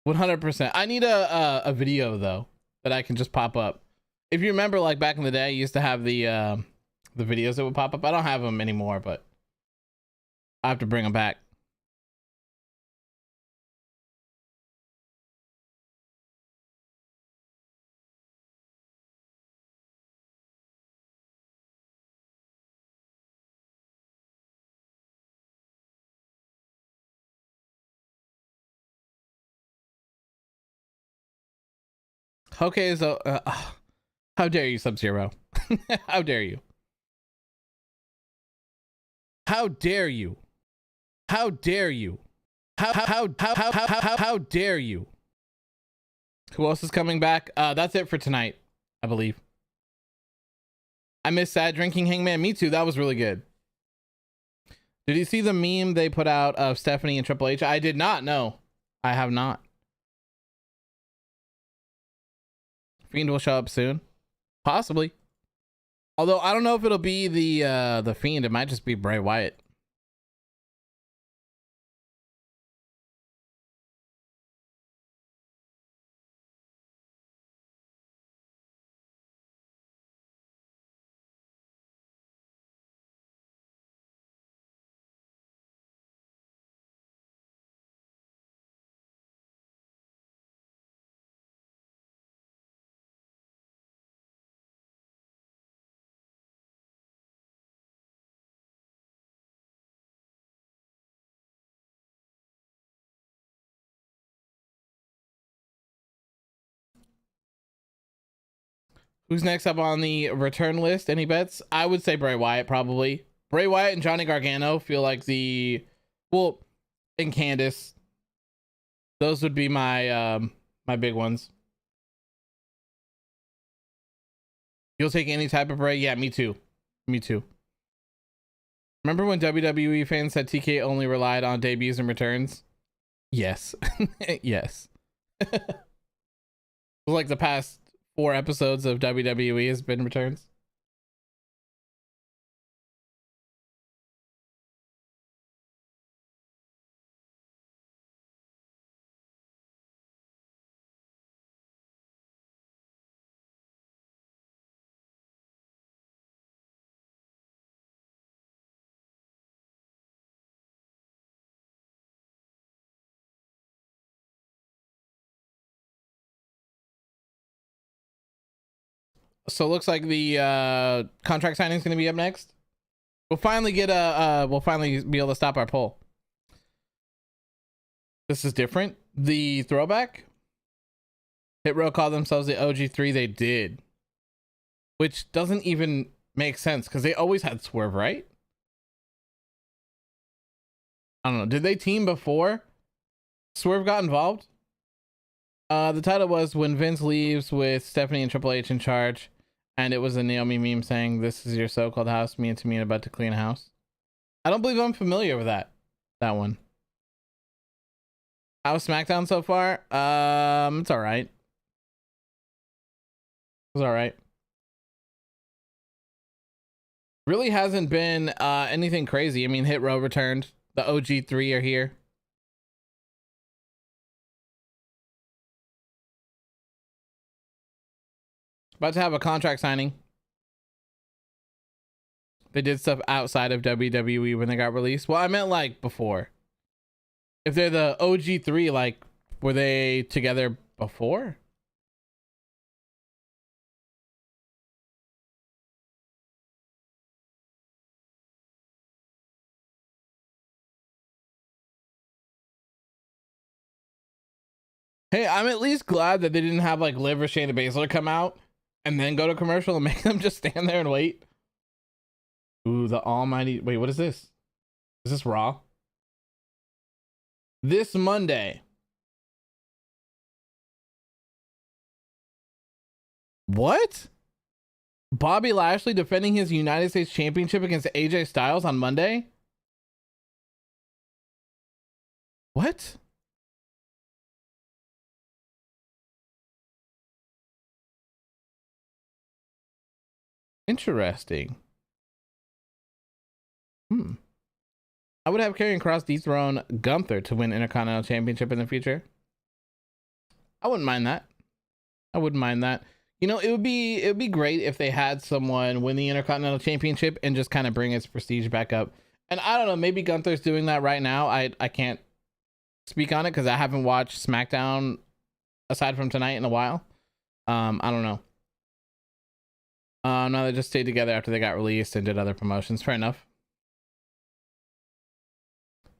100%. I need a video though that I can just pop up. If you remember, like back in the day, I used to have the videos that would pop up. I don't have them anymore, but I have to bring them back. Okay, so how dare you, Sub-Zero? How dare you? How dare you? How dare you? How dare you? Who else is coming back? That's it for tonight, I believe. I miss Sad Drinking Hangman. Me too. That was really good. Did you see the meme they put out of Stephanie and Triple H? I did not. No, I have not. Fiend will show up soon, possibly. Although I don't know if it'll be the Fiend. It might just be Bray Wyatt. Who's next up on the return list? Any bets? I would say Bray Wyatt, probably. Bray Wyatt and Johnny Gargano feel like and Candice. Those would be my my big ones. You'll take any type of Bray? Yeah, me too. Me too. Remember when WWE fans said TK only relied on debuts and returns? Yes. Yes. Like the past 4 episodes of WWE has been returns. So it looks like the contract signing is going to be up next. We'll finally get we'll finally be able to stop our poll. This is different. The throwback. Hit Row called themselves the OG3. They did. which doesn't even make sense because they always had Swerve, right? I don't know. Did they team before Swerve got involved? The title was When Vince Leaves with Stephanie and Triple H in charge, and it was a Naomi meme saying, "This is your so-called house. Me and Tamina about to clean a house." I don't believe I'm familiar with that one. How's SmackDown so far? It's all right. It's all right. Really hasn't been anything crazy. I mean, Hit Row returned. The OG3 are here. About to have a contract signing. They did stuff outside of WWE when they got released. Well, I meant like before. If they're the OG3, like, were they together before? Hey, I'm at least glad that they didn't have like Liv or Shayna Baszler come out and then go to commercial and make them just stand there and wait. Ooh, the almighty. Wait, what is this? Is this Raw? This Monday. What? Bobby Lashley defending his United States Championship against AJ Styles on Monday? What? Interesting. I would have Karrion Kross dethrone Gunther to win Intercontinental Championship in the future. I wouldn't mind that. I wouldn't mind that. You know, it would be great if they had someone win the Intercontinental Championship and just kind of bring its prestige back up. And I don't know, maybe Gunther's doing that right now. I can't speak on it because I haven't watched SmackDown aside from tonight in a while. I don't know. No, they just stayed together after they got released and did other promotions. Fair enough.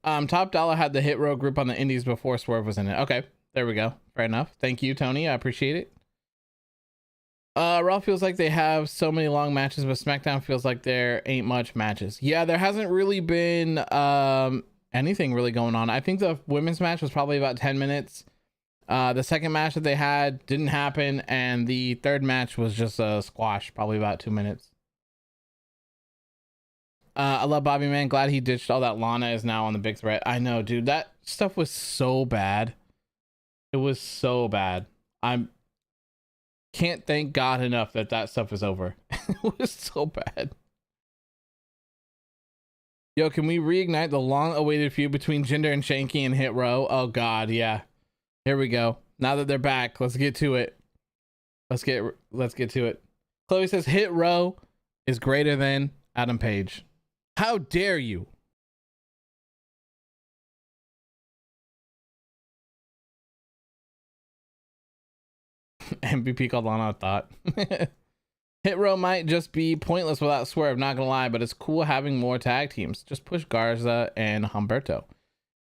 Top Dollar had the Hit Row group on the Indies before Swerve was in it. Okay, there we go. Fair enough. Thank you, Tony. I appreciate it. Raw feels like they have so many long matches, but SmackDown feels like there ain't much matches. Yeah, there hasn't really been anything really going on. I think the women's match was probably about 10 minutes. The second match that they had didn't happen, and the third match was just a squash, probably about 2 minutes. I love Bobby, man. Glad he ditched all that. Lana is now on the big threat. I know, dude. That stuff was so bad. It was so bad. I can't thank God enough that that stuff is over. It was so bad. Yo, can we reignite the long-awaited feud between Jinder and Shanky and Hit Row? Oh God, yeah. Here we go. Now that they're back, let's get to it. Let's get to it. Chloe says Hit Row is greater than Adam Page. How dare you? MVP called Lana a thought. Hit Row might just be pointless without Swerve, not gonna lie, but it's cool having more tag teams. Just push Garza and Humberto.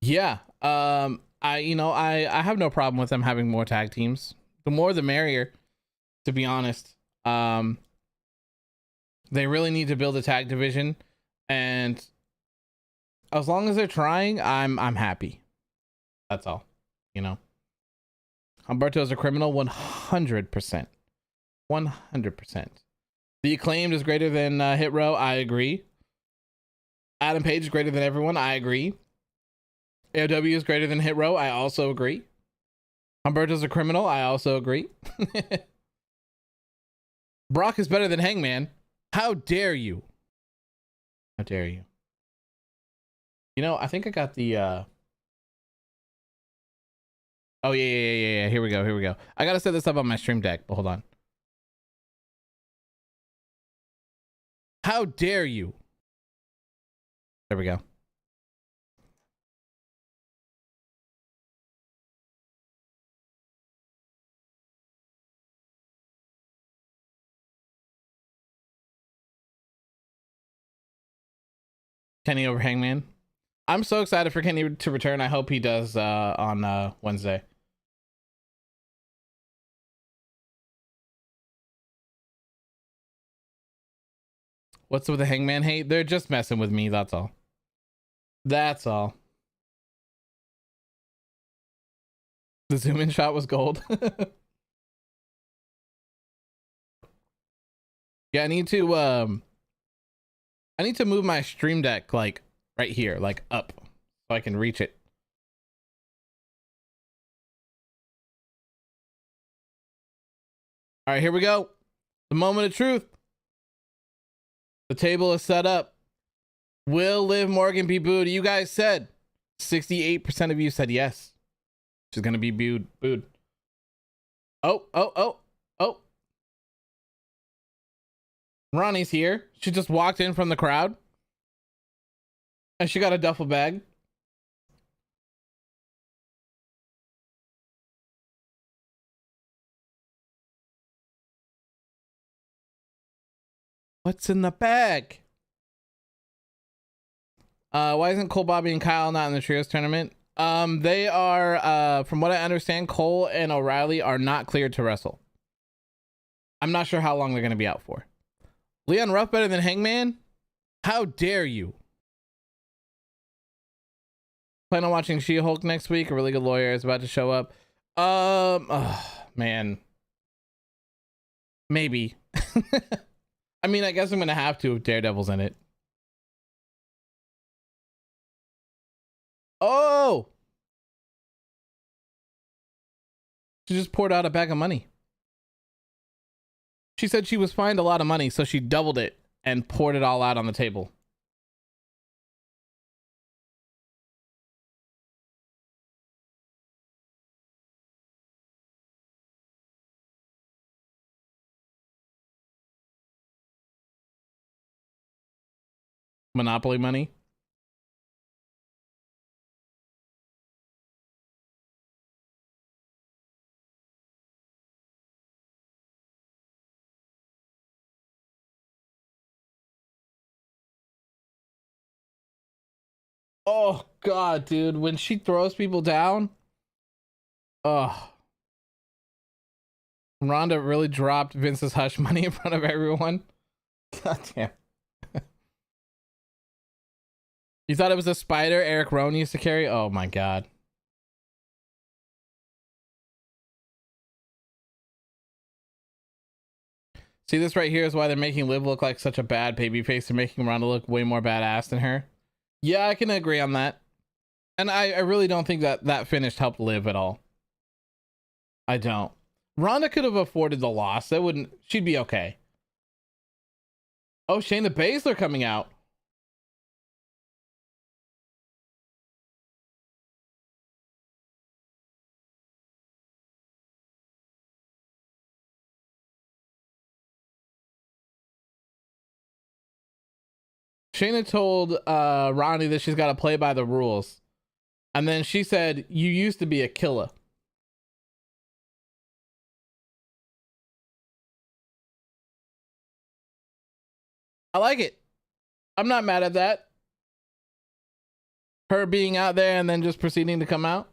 Yeah, I have no problem with them having more tag teams. The more the merrier, to be honest. They really need to build a tag division, and as long as they're trying, I'm happy. That's all, you know. Humberto's a criminal, 100%. 100%. The Acclaimed is greater than Hit Row. I agree. Adam Page is greater than everyone. I agree. AOW is greater than Hit Row. I also agree. Humberto's a criminal. I also agree. Brock is better than Hangman. How dare you? How dare you? You know, I think I got the oh yeah. Here we go. I gotta set this up on my stream deck, but hold on. How dare you? There we go. Kenny over Hangman. I'm so excited for Kenny to return. I hope he does on Wednesday. What's with the hangman hate? They're just messing with me. That's all. That's all. The zoom in shot was gold. Yeah, I need to move my stream deck like right here, like up, so I can reach it. All right, here we go. The moment of truth. The table is set up. Will Liv Morgan be booed? You guys said 68% of you said yes. She's gonna be booed. Oh. Ronnie's here. She just walked in from the crowd. And she got a duffel bag. What's in the bag? Why isn't Cole, Bobby, and Kyle not in the trios tournament? They are, from what I understand, Cole and O'Reilly are not cleared to wrestle. I'm not sure how long they're going to be out for. Leon Ruff better than Hangman? How dare you? Plan on watching She-Hulk next week. A really good lawyer is about to show up. Oh, man. Maybe. I mean, I guess I'm going to have to if Daredevil's in it. Oh! She just poured out a bag of money. She said she was fined a lot of money, so she doubled it and poured it all out on the table. Monopoly money. Oh God, dude, when she throws people down, oh, Ronda really dropped Vince's hush money in front of everyone. God damn. You thought it was a spider Eric Rowan used to carry? Oh my God. See, this right here is why they're making Liv look like such a bad babyface. They're making Ronda look way more badass than her. Yeah, I can agree on that. And I really don't think that finish helped Liv at all. I don't. Ronda could have afforded the loss. That wouldn't. She'd be okay. Oh, Shayna Baszler coming out. Shayna told Ronnie that she's got to play by the rules. And then she said, "You used to be a killer." I like it. I'm not mad at that. Her being out there and then just proceeding to come out.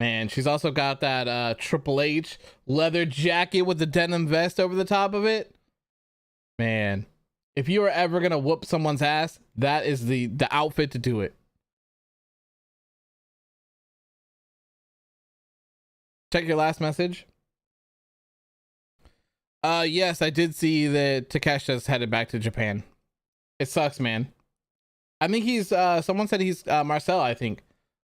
Man, she's also got that Triple H leather jacket with the denim vest over the top of it. Man, if you are ever going to whoop someone's ass, that is the outfit to do it. Check your last message. Yes, I did see that Takesha's headed back to Japan. It sucks, man. I think he's someone said he's Marcel, I think.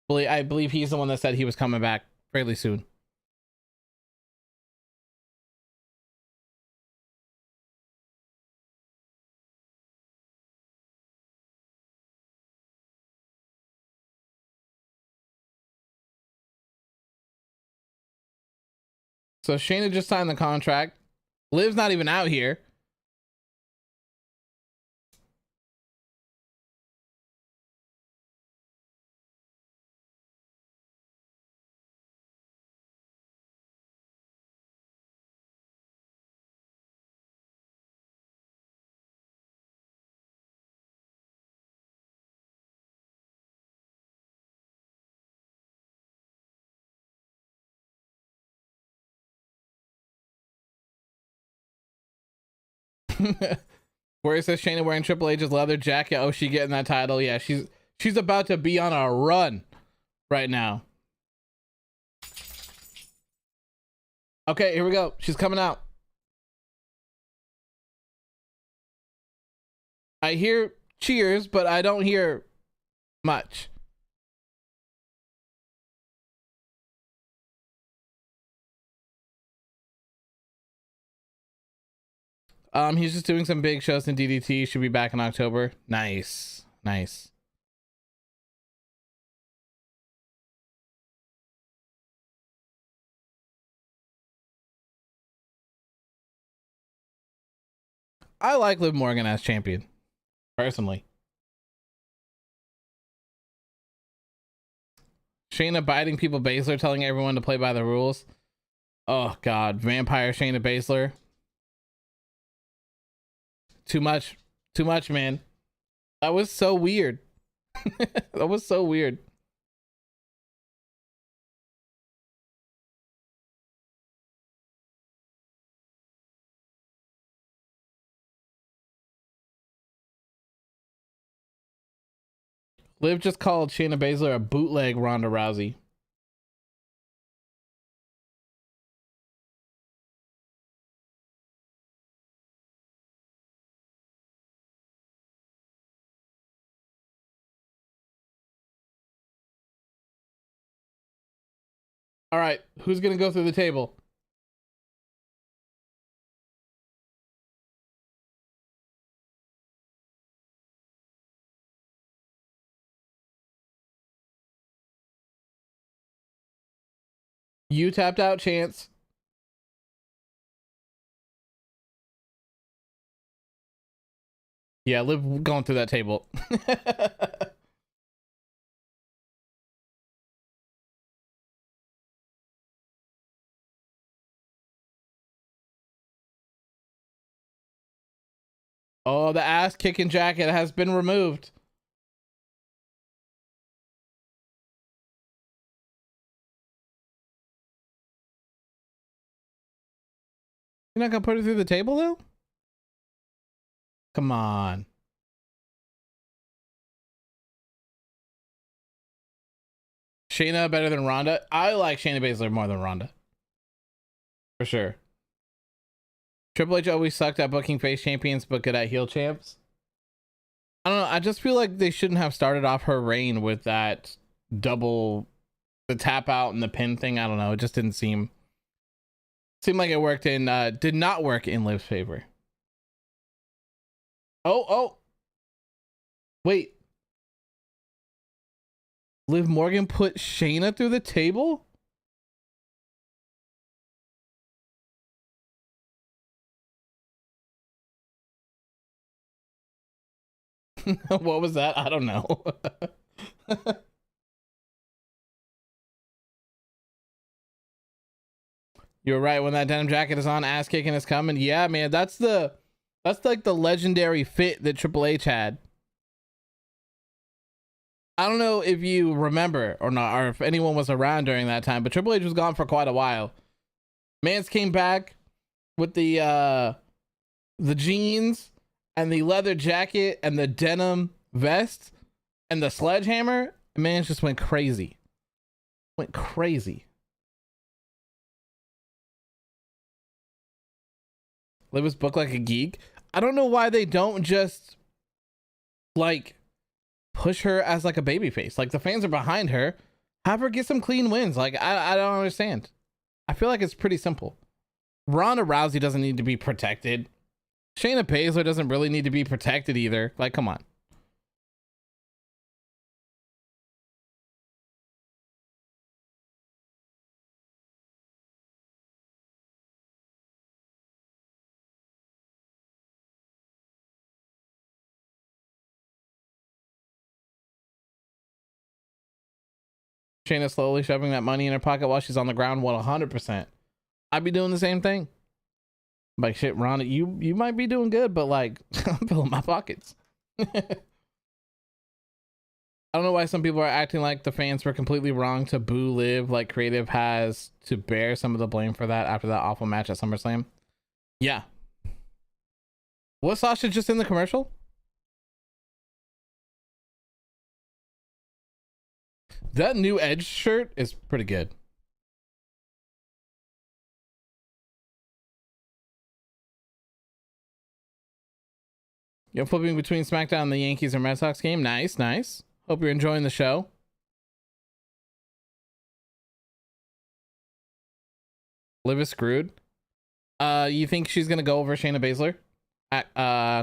I believe he's the one that said he was coming back fairly soon. So Shayna just signed the contract. Liv's not even out here. Where it says Shayna wearing Triple H's leather jacket. Oh, she getting that title. Yeah, she's about to be on a run right now. Okay, here we go. She's coming out. I hear cheers, but I don't hear much. He's just doing some big shows in DDT. Should be back in October. Nice. Nice. I like Liv Morgan as champion, personally. Shayna biting people Baszler, telling everyone to play by the rules. Oh god, vampire Shayna Baszler. Too much, man. That was so weird. That was so weird. Liv just called Shayna Baszler a bootleg Ronda Rousey. All right, who's gonna go through the table? You tapped out, Chance. Yeah, Liv going through that table. Oh, the ass kicking jacket has been removed. You're not gonna put it through the table though? Come on. Shayna better than Ronda? I like Shayna Baszler more than Ronda. For sure. Triple H always sucked at booking face champions, but good at heel champs. I don't know. I just feel like they shouldn't have started off her reign with that double, the tap out and the pin thing. I don't know. It just didn't seem like it worked in, did not work in Liv's favor. Oh. Wait. Liv Morgan put Shayna through the table? What was that? I don't know. You're right. When that denim jacket is on, ass kicking is coming. Yeah, man, that's like the legendary fit that Triple H had. I don't know if you remember or not, or if anyone was around during that time, but Triple H was gone for quite a while. Mance came back with the jeans and the leather jacket and the denim vest and the sledgehammer. Mance just went crazy. Went crazy. Liv was booked like a geek. I don't know why they don't just like push her as like a baby face. Like the fans are behind her. Have her get some clean wins. Like I don't understand. I feel like it's pretty simple. Ronda Rousey doesn't need to be protected. Shayna Baszler doesn't really need to be protected either. Like, come on. Shayna slowly shoving that money in her pocket while she's on the ground. 100%. I'd be doing the same thing. Like, shit, Ronda, you might be doing good, but like, I'm filling my pockets. I don't know why some people are acting like the fans were completely wrong to boo Liv. Like, Creative has to bear some of the blame for that after that awful match at SummerSlam. Yeah. Was Sasha just in the commercial? That new Edge shirt is pretty good. You're flipping between SmackDown and the Yankees and Red Sox game. Nice, nice. Hope you're enjoying the show. Liv is screwed. You think she's gonna go over Shayna Baszler at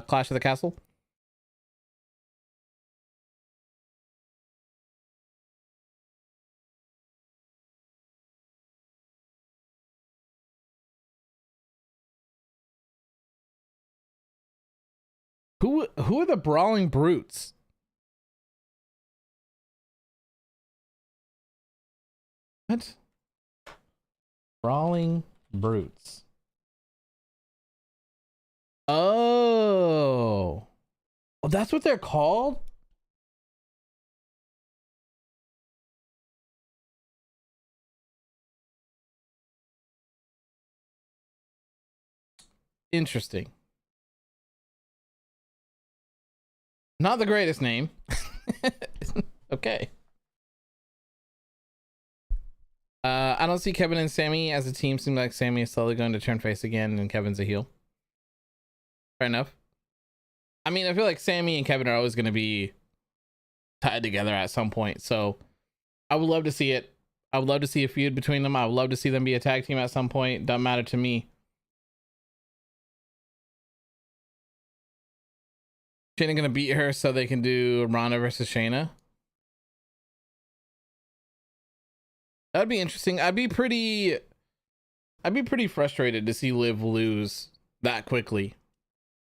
Clash of the Castle? Who are the Brawling Brutes? What? Brawling Brutes. Oh, that's what they're called? Interesting. Not the greatest name. Okay. I don't see Kevin and Sammy as a team. Seems like Sammy is slowly going to turn face again and Kevin's a heel. Fair enough. I mean, I feel like Sammy and Kevin are always going to be tied together at some point. So I would love to see it. I would love to see a feud between them. I would love to see them be a tag team at some point. Doesn't matter to me. Shayna going to beat her so they can do Ronda versus Shayna. That'd be interesting. I'd be pretty frustrated to see Liv lose that quickly.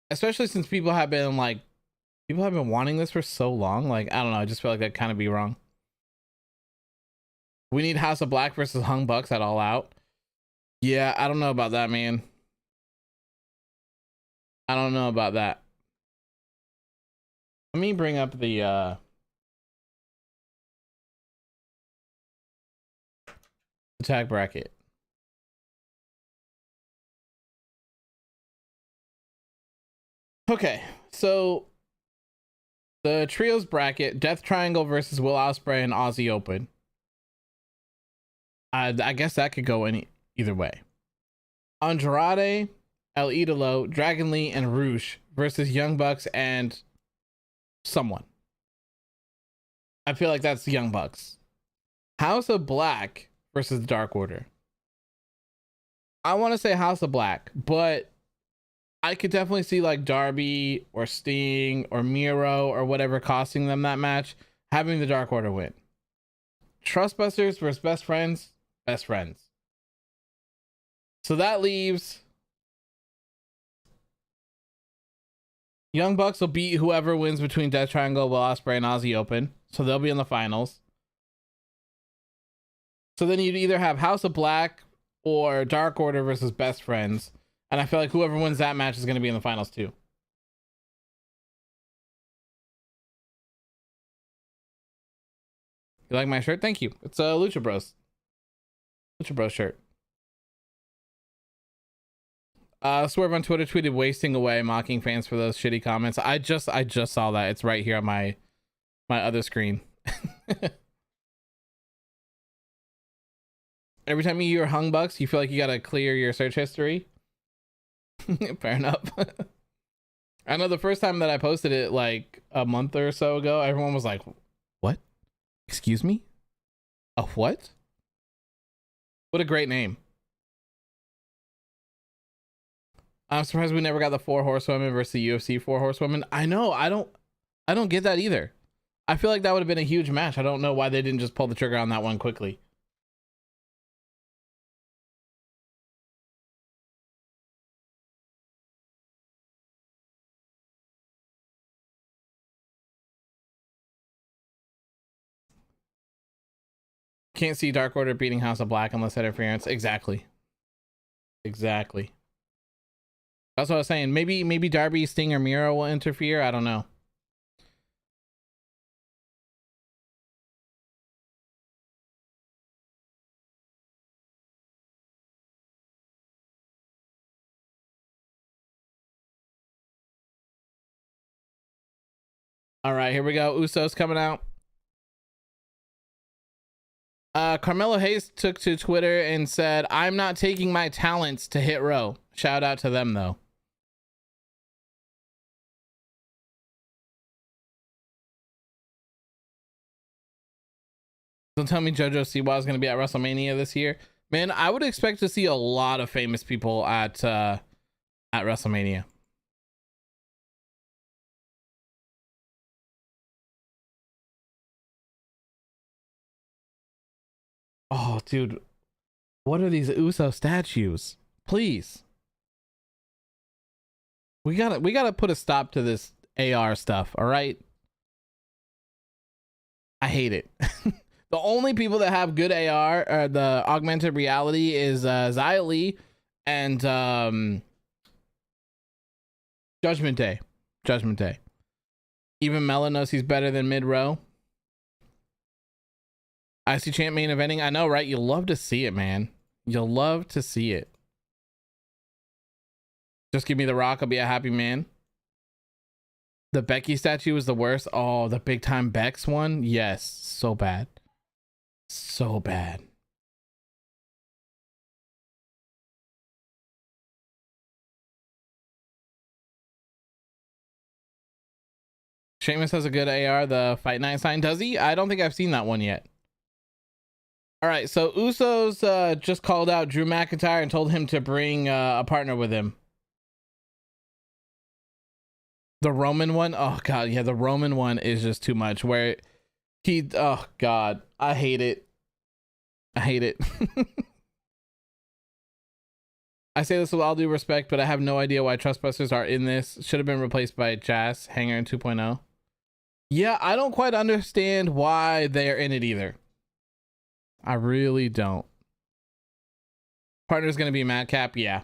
Especially since people have been wanting this for so long. Like, I don't know, I just feel like that'd kind of be wrong. We need House of Black versus Hung Bucks at All Out. Yeah, I don't know about that, man. I don't know about that. Let me bring up the tag bracket. Okay, so the trios bracket: Death Triangle versus Will Ospreay and Aussie Open. I guess that could go either way. Andrade, El Idolo, Dragon Lee, and Roosh versus Young Bucks and someone. I feel like that's the Young Bucks. House of Black versus Dark Order. I want to say House of Black, but I could definitely see like Darby or Sting or Miro or whatever costing them that match, having the Dark Order win. Trustbusters versus Best Friends. Best Friends. So that leaves Young Bucks will beat whoever wins between Death Triangle, Will Ospreay, and Aussie Open. So they'll be in the finals. So then you'd either have House of Black or Dark Order versus Best Friends. And I feel like whoever wins that match is going to be in the finals too. You like my shirt? Thank you. It's a Lucha Bros shirt. Swerve on Twitter tweeted wasting away, mocking fans for those shitty comments. I just saw that. It's right here on my other screen. Every time you hear Hung Bucks, you feel like you gotta clear your search history. Fair enough. I know the first time that I posted it like a month or so ago, everyone was like, what? Excuse me? A what? What a great name. I'm surprised we never got the 4 Horsewomen versus the UFC 4 Horsewomen. I know. I don't get that either. I feel like that would have been a huge match. I don't know why they didn't just pull the trigger on that one quickly. Can't see Dark Order beating House of Black unless interference. Exactly. Exactly. That's what I was saying. Maybe Darby, Sting, or Miro will interfere. I don't know. All right, here we go. Usos coming out. Carmelo Hayes took to Twitter and said, "I'm not taking my talents to Hit Row." Shout out to them though. Don't tell me JoJo Siwa is going to be at WrestleMania this year. Man, I would expect to see a lot of famous people at WrestleMania. Oh, dude, what are these Uso statues? Please, we gotta put a stop to this AR stuff. All right, I hate it. The only people that have good AR or the augmented reality is Xia Li and Judgment Day. Judgment Day. Even Mela knows he's better than mid row. IC Champ main eventing. I know, right? You'll love to see it, man. You'll love to see it. Just give me The Rock. I'll be a happy man. The Becky statue was the worst. Oh, the big time Bex one. Yes. So bad. So bad. Sheamus has a good AR. The Fight Night sign. Does he? I don't think I've seen that one yet. All right. So Usos just called out Drew McIntyre and told him to bring a partner with him. The Roman one. Oh God. Yeah. The Roman one is just too much where oh God. I hate it. I hate it. I say this with all due respect, but I have no idea why Trustbusters are in this. Should have been replaced by Jazz Hanger in 2.0. Yeah, I don't quite understand why they're in it either. I really don't. Partner's gonna be Madcap, yeah.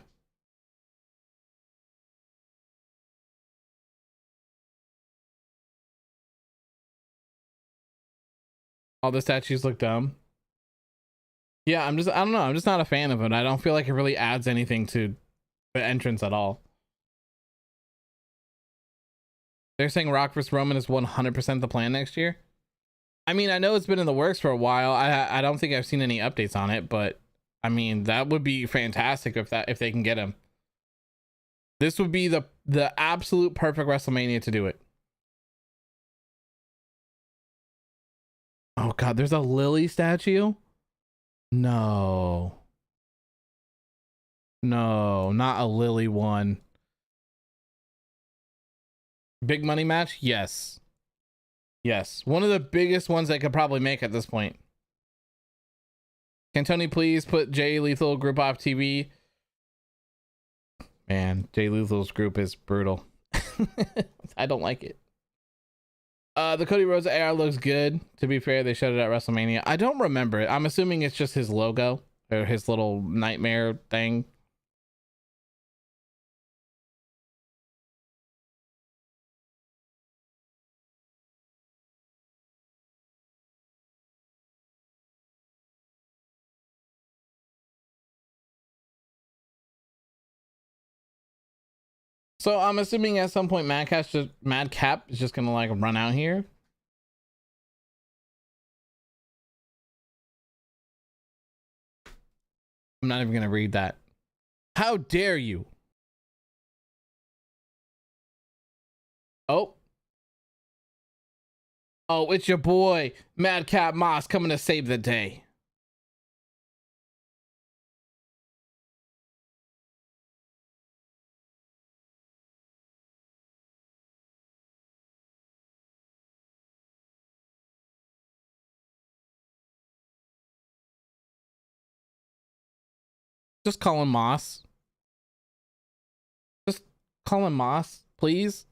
All the statues look dumb. Yeah, I don't know. I'm just not a fan of it. I don't feel like it really adds anything to the entrance at all. They're saying Rock vs. Roman is 100% the plan next year. I mean, I know it's been in the works for a while. I don't think I've seen any updates on it, but I mean, that would be fantastic if they can get him. This would be the absolute perfect WrestleMania to do it. Oh God, there's a Lily statue? No. No, not a Lily one. Big money match? Yes. Yes. One of the biggest ones they could probably make at this point. Can Tony please put Jay Lethal group off TV? Man, Jay Lethal's group is brutal. I don't like it. The Cody Rhodes AR looks good. To be fair, they showed it at WrestleMania. I don't remember it. I'm assuming it's just his logo or his little nightmare thing. So I'm assuming at some point Madcap is just gonna like run out here. I'm not even gonna read that. How dare you? Oh. Oh, it's your boy, Madcap Moss, coming to save the day. Just call him Moss. Just call him Moss, please.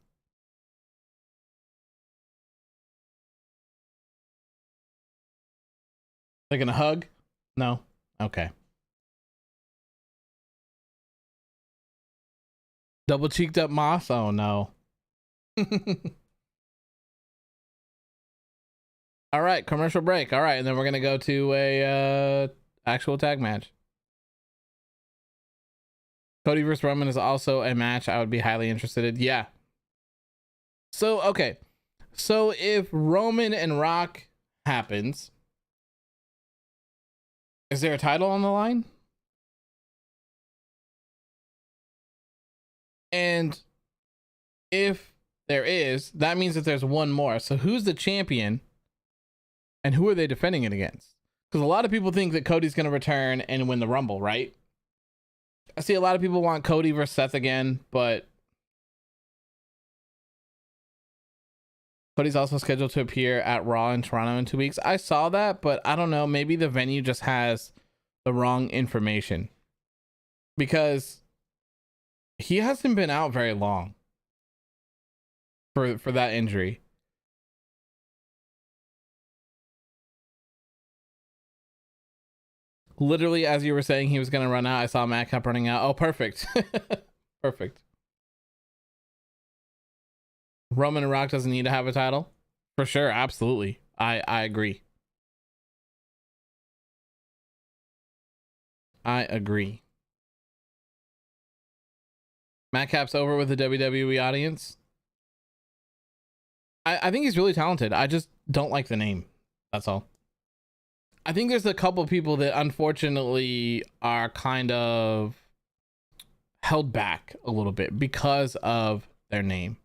They're gonna hug? No? Okay. Double cheeked up Moss? Oh no. All right, commercial break. All right, and then we're gonna go to a actual tag match. Cody vs. Roman is also a match I would be highly interested in. Yeah. So okay, So if Roman and Rock happens, is there a title on the line? And if there is, that means that there's one more. So who's the champion and who are they defending it against? Because a lot of people think that Cody's going to return and win the Rumble, right? I see a lot of people want Cody versus Seth again, but Cody's also scheduled to appear at Raw in Toronto in 2 weeks. I saw that, but I don't know. Maybe the venue just has the wrong information because he hasn't been out very long for that injury. Literally, as you were saying he was going to run out, I saw Matt Cup running out. Oh, perfect. Perfect. Roman and Rock doesn't need to have a title? For sure, absolutely. I agree. I agree. Matt Cap's over with the WWE audience. I think he's really talented. I just don't like the name. That's all. I think there's a couple people that unfortunately are kind of held back a little bit because of their name.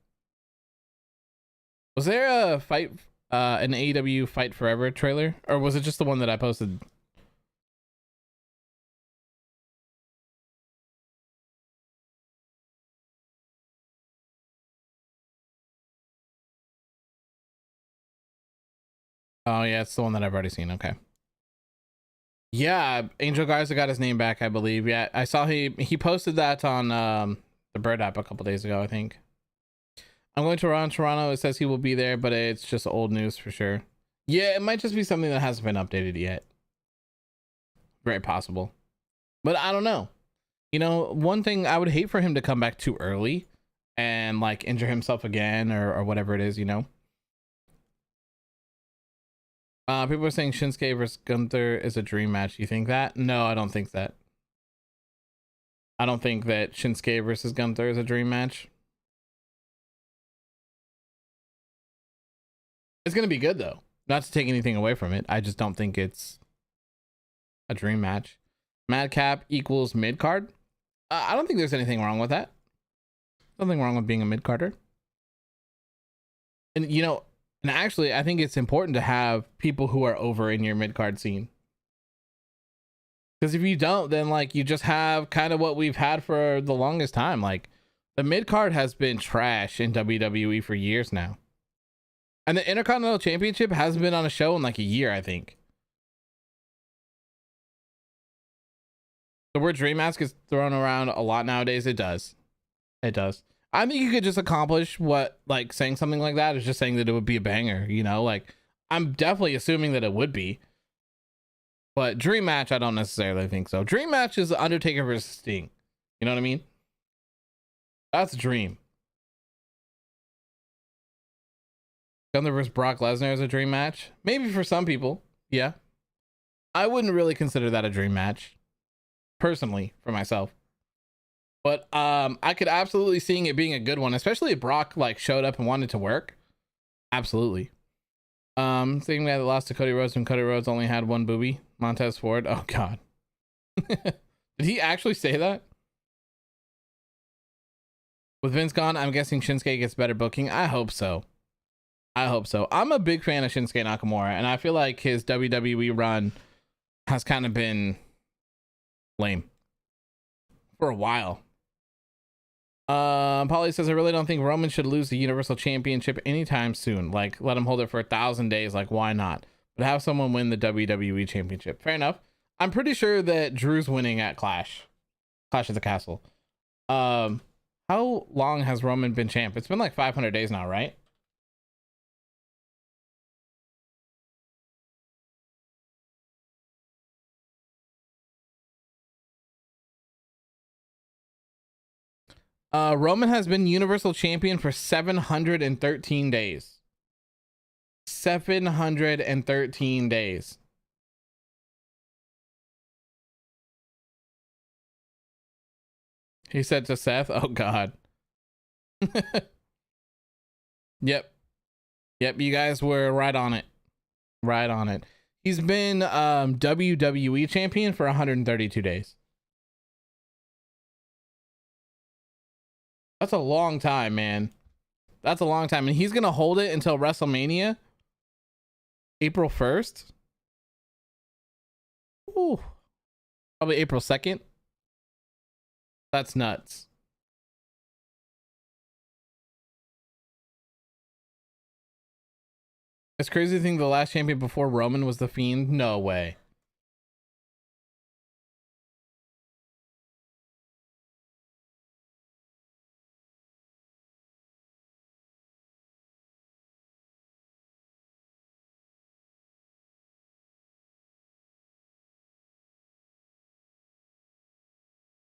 Was there a fight, an AEW Fight Forever trailer, or was it just the one that I posted? Oh yeah, it's the one that I've already seen. Okay. Yeah, Angel Garza got his name back, I believe. Yeah, I saw he posted that on the Bird app a couple days ago, I think. I'm going to Toronto. It says he will be there, but it's just old news for sure. Yeah, it might just be something that hasn't been updated yet. Very possible. But I don't know. You know, one thing I would hate for him to come back too early and like injure himself again or whatever it is, you know. People are saying Shinsuke versus Gunther is a dream match. You think that? No, I don't think that. I don't think that Shinsuke versus Gunther is a dream match. It's going to be good though. Not to take anything away from it. I just don't think it's a dream match. Madcap equals mid card. I don't think there's anything wrong with that. Nothing wrong with being a mid carder. And you know, and actually, I think it's important to have people who are over in your mid card scene. Because if you don't, then like you just have kind of what we've had for the longest time. Like the mid card has been trash in WWE for years now. And the Intercontinental Championship hasn't been on a show in like a year, I think. The word Dream Mask is thrown around a lot nowadays. It does. It does. I think you could just accomplish what, like, saying something like that is just saying that it would be a banger, you know? Like, I'm definitely assuming that it would be. But Dream Match, I don't necessarily think so. Dream Match is Undertaker versus Sting. You know what I mean? That's a dream. Gunther versus Brock Lesnar is a dream match. Maybe for some people. Yeah. I wouldn't really consider that a dream match. Personally, for myself. But I could absolutely seeing it being a good one, especially if Brock like showed up and wanted to work. Absolutely. Same guy that lost to Cody Rhodes when Cody Rhodes only had one boobie. Montez Ford. Oh god. Did he actually say that? With Vince gone, I'm guessing Shinsuke gets better booking. I hope so. I hope so. I'm a big fan of Shinsuke Nakamura, and I feel like his WWE run has kind of been lame for a while. Polly says, I really don't think Roman should lose the Universal Championship anytime soon. Like, let him hold it for 1,000 days. Like, why not? But have someone win the WWE Championship. Fair enough. I'm pretty sure that Drew's winning at Clash of the Castle. How long has Roman been champ? It's been like 500 days now, right? Roman has been Universal Champion for 713 days. 713 days. He said to Seth, oh God. Yep. Yep, you guys were right on it. Right on it. He's been WWE champion for 132 days. That's a long time, man. That's a long time. And he's going to hold it until WrestleMania, April 1st. Ooh. Probably April 2nd. That's nuts. It's crazy to think the last champion before Roman was The Fiend. No way.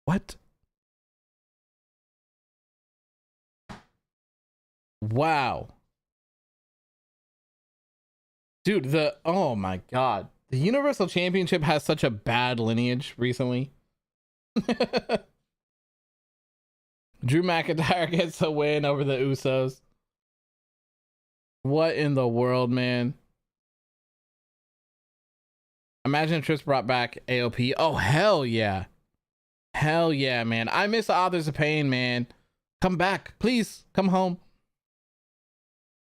What? Wow. Dude, oh my God. The Universal Championship has such a bad lineage recently. Drew McIntyre gets a win over the Usos. What in the world, man? Imagine if Trish brought back AOP. Oh, hell yeah. Hell yeah, man. I miss the Authors of Pain, man. Come back. Please, come home.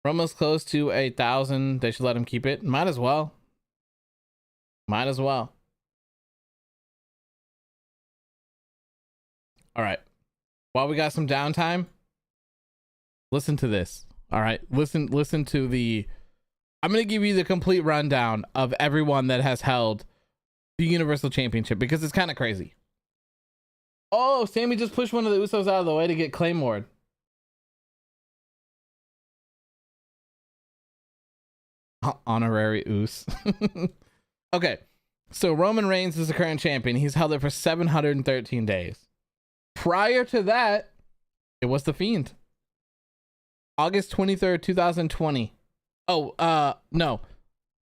Romo's close to 1,000. They should let him keep it. Might as well. Might as well. All right. While we got some downtime, listen to this. All right. Listen to the... I'm going to give you the complete rundown of everyone that has held the Universal Championship because it's kind of crazy. Oh, Sammy just pushed one of the Usos out of the way to get Claymored. Honorary Us. Okay, so Roman Reigns is the current champion. He's held it for 713 days. Prior to that, it was The Fiend. August 23rd, 2020. Oh, no.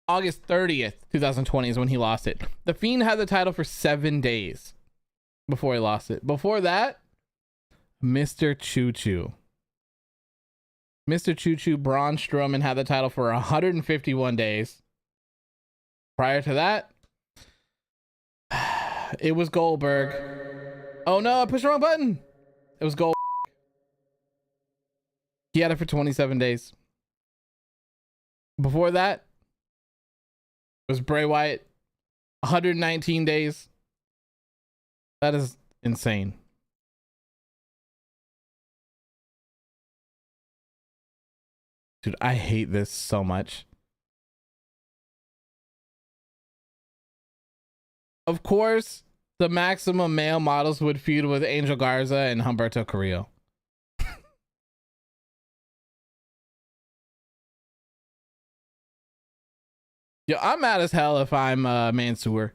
August 30th, 2020 is when he lost it. The Fiend had the title for 7 days before he lost it. Before that, Mr. Choo Choo. Mr. Choo Choo, Braun Strowman, had the title for 151 days. Prior to that, it was Goldberg. Oh no, I pushed the wrong button. It was Goldberg. He had it for 27 days. Before that, it was Bray Wyatt. 119 days. That is insane. Dude, I hate this so much. Of course, the Maximum male models would feud with Angel Garza and Humberto Carrillo. Yo, I'm mad as hell if I'm Mansoor.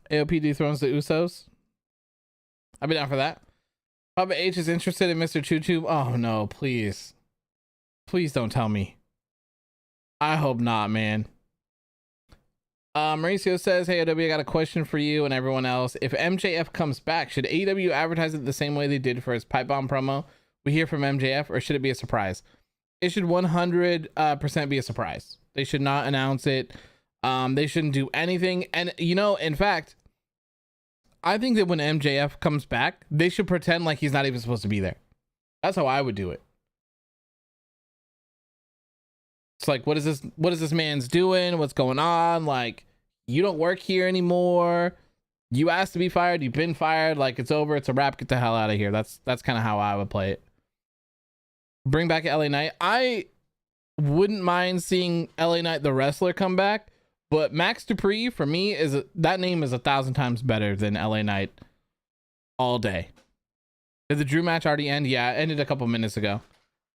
AOP dethrones the Usos. I'll be down for that. Papa H is interested in Mr. Choo Choo. Oh no, please. Please don't tell me. I hope not, man. Mauricio says, hey, AW, I got a question for you and everyone else. If MJF comes back, should AEW advertise it the same way they did for his Pipe Bomb promo we hear from MJF, or should it be a surprise? It should 100% be a surprise. They should not announce it. They shouldn't do anything. And, you know, in fact, I think that when MJF comes back, they should pretend like he's not even supposed to be there. That's how I would do it. It's like, what is this man's doing? What's going on? Like, you don't work here anymore. You asked to be fired. You've been fired. Like, it's over. It's a wrap. Get the hell out of here. That's kind of how I would play it. Bring back LA Knight. I wouldn't mind seeing LA Knight, the wrestler, come back, but Max Dupree for me that name is 1,000 times better than LA Knight all day. Did the Drew match already end? Yeah, it ended a couple minutes ago.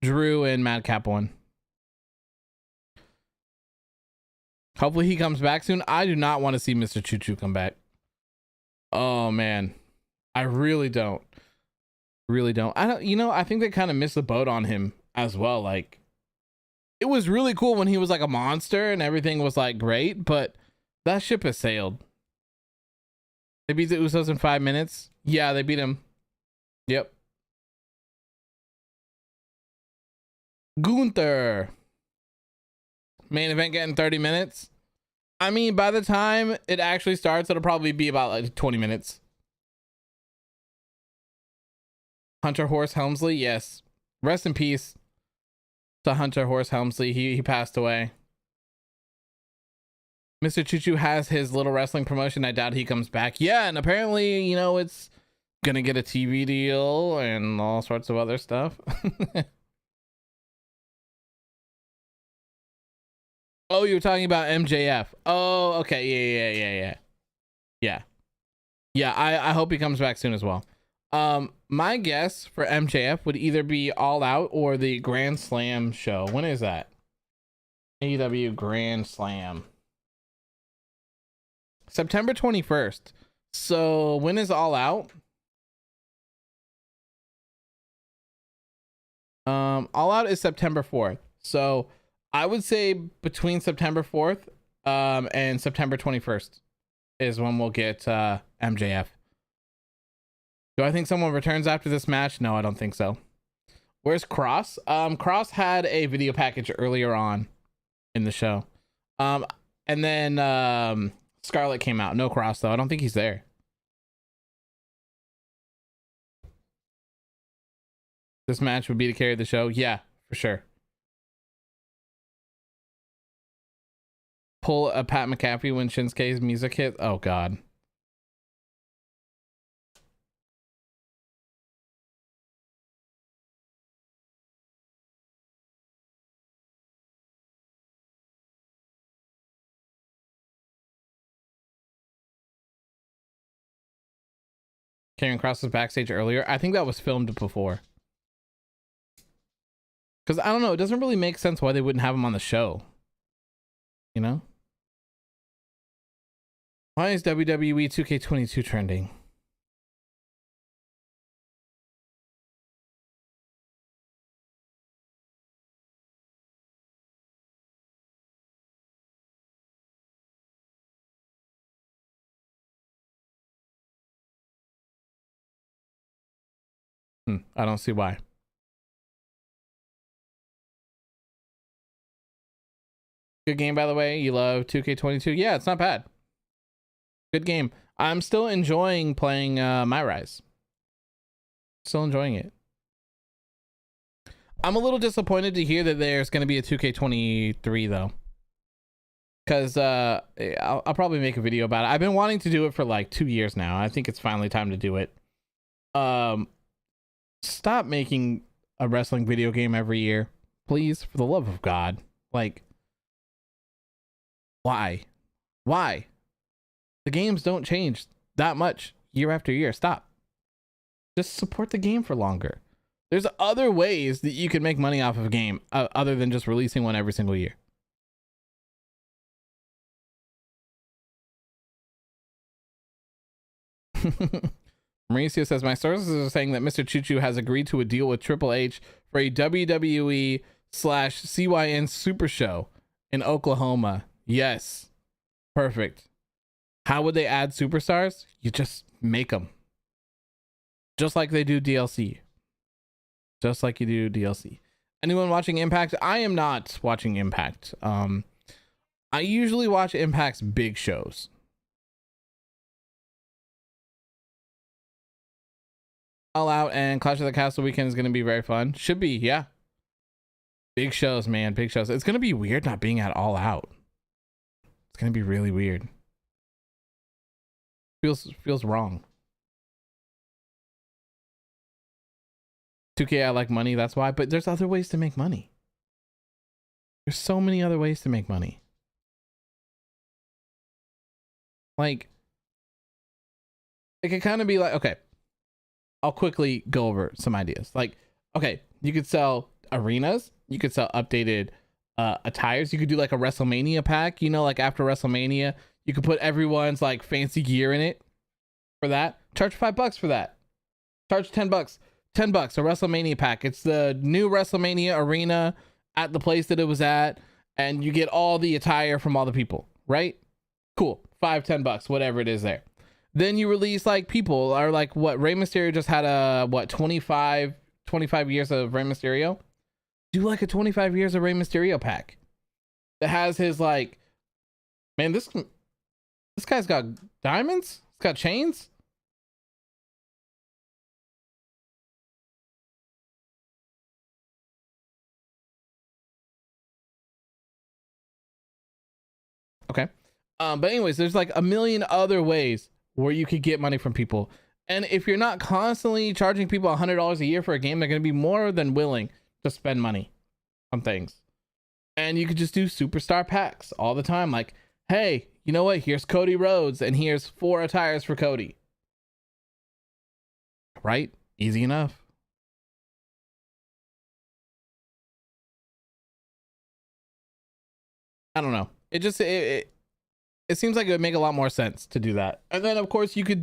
Drew and Madcap won. Hopefully he comes back soon. I do not want to see Mr. Choo Choo come back. Oh man, I really don't. Really don't. I don't. You know, I think they kind of missed the boat on him as well. Like, it was really cool when he was like a monster and everything was like great, but that ship has sailed. They beat the Usos in 5 minutes. Yeah, they beat him. Yep. Gunther. Main event getting 30 minutes. I mean, by the time it actually starts, it'll probably be about like 20 minutes. Hunter Horse Helmsley, yes. Rest in peace to Hunter Horse Helmsley. He passed away. Mr. Choo Choo has his little wrestling promotion. I doubt he comes back. Yeah, and apparently, you know, it's gonna get a TV deal and all sorts of other stuff. Oh, you were talking about MJF. Oh, okay. Yeah, I hope he comes back soon as well. My guess for MJF would either be All Out or the Grand Slam show. When is that? AEW Grand Slam. September 21st. So when is All Out? All Out is September 4th. So I would say between September 4th and September 21st is when we'll get MJF. Do I think someone returns after this match? No, I don't think so. Where's Kross? Kross had a video package earlier on in the show. And then Scarlett came out. No Kross though. I don't think he's there. This match would be to carry the show. Yeah, for sure. Pull a Pat McAfee when Shinsuke's music hit. Oh God. Karrion Kross was backstage earlier. I think that was filmed before. Because I don't know, it doesn't really make sense why they wouldn't have him on the show. You know? Why is WWE 2K22 trending? I don't see why. Good game, by the way. You love 2K22. Yeah, it's not bad. Good game. I'm still enjoying playing My Rise. Still enjoying it. I'm a little disappointed to hear that there's going to be a 2K23 though. Because I'll probably make a video about it. I've been wanting to do it for like 2 years now. I think it's finally time to do it. Stop making a wrestling video game every year. Please, for the love of God. Like, why? Why? The games don't change that much year after year. Stop. Just support the game for longer. There's other ways that you can make money off of a game other than just releasing one every single year. Mauricio says, my sources are saying that Mr. Choo Choo has agreed to a deal with Triple H for a WWE/CYN Super Show in Oklahoma. Yes. Perfect. How would they add superstars? You just make them. Just like they do DLC. Just like you do DLC. Anyone watching Impact? I am not watching Impact. I usually watch Impact's big shows. All Out and Clash of the Castle weekend is going to be very fun. Should be, yeah. Big shows, man. Big shows. It's going to be weird not being at All Out. It's going to be really weird. Feels wrong. 2K, I like money, that's why. But there's other ways to make money. There's so many other ways to make money. Like, it could kind of be like, okay, I'll quickly go over some ideas. Like, okay, you could sell arenas. You could sell updated attires. You could do like a WrestleMania pack, you know, like after WrestleMania, you could put everyone's like fancy gear in it for that. Charge $5 for that. Charge $10. $10, a WrestleMania pack. It's the new WrestleMania arena at the place that it was at, and you get all the attire from all the people, right? Cool. $5-10, whatever it is there. Then you release like people are like, what, Rey Mysterio just had a 25 years of Rey Mysterio. Do like a 25 years of Rey Mysterio pack that has his like, man, this guy's got diamonds. He's got chains. Okay. But anyways, there's like a million other ways where you could get money from people. And if you're not constantly charging people $100 a year for a game, they're going to be more than willing to spend money on things. And you could just do superstar packs all the time. Like, hey, you know what? Here's Cody Rhodes and here's 4 attires for Cody. Right? Easy enough. I don't know. It seems like it would make a lot more sense to do that. And then of course you can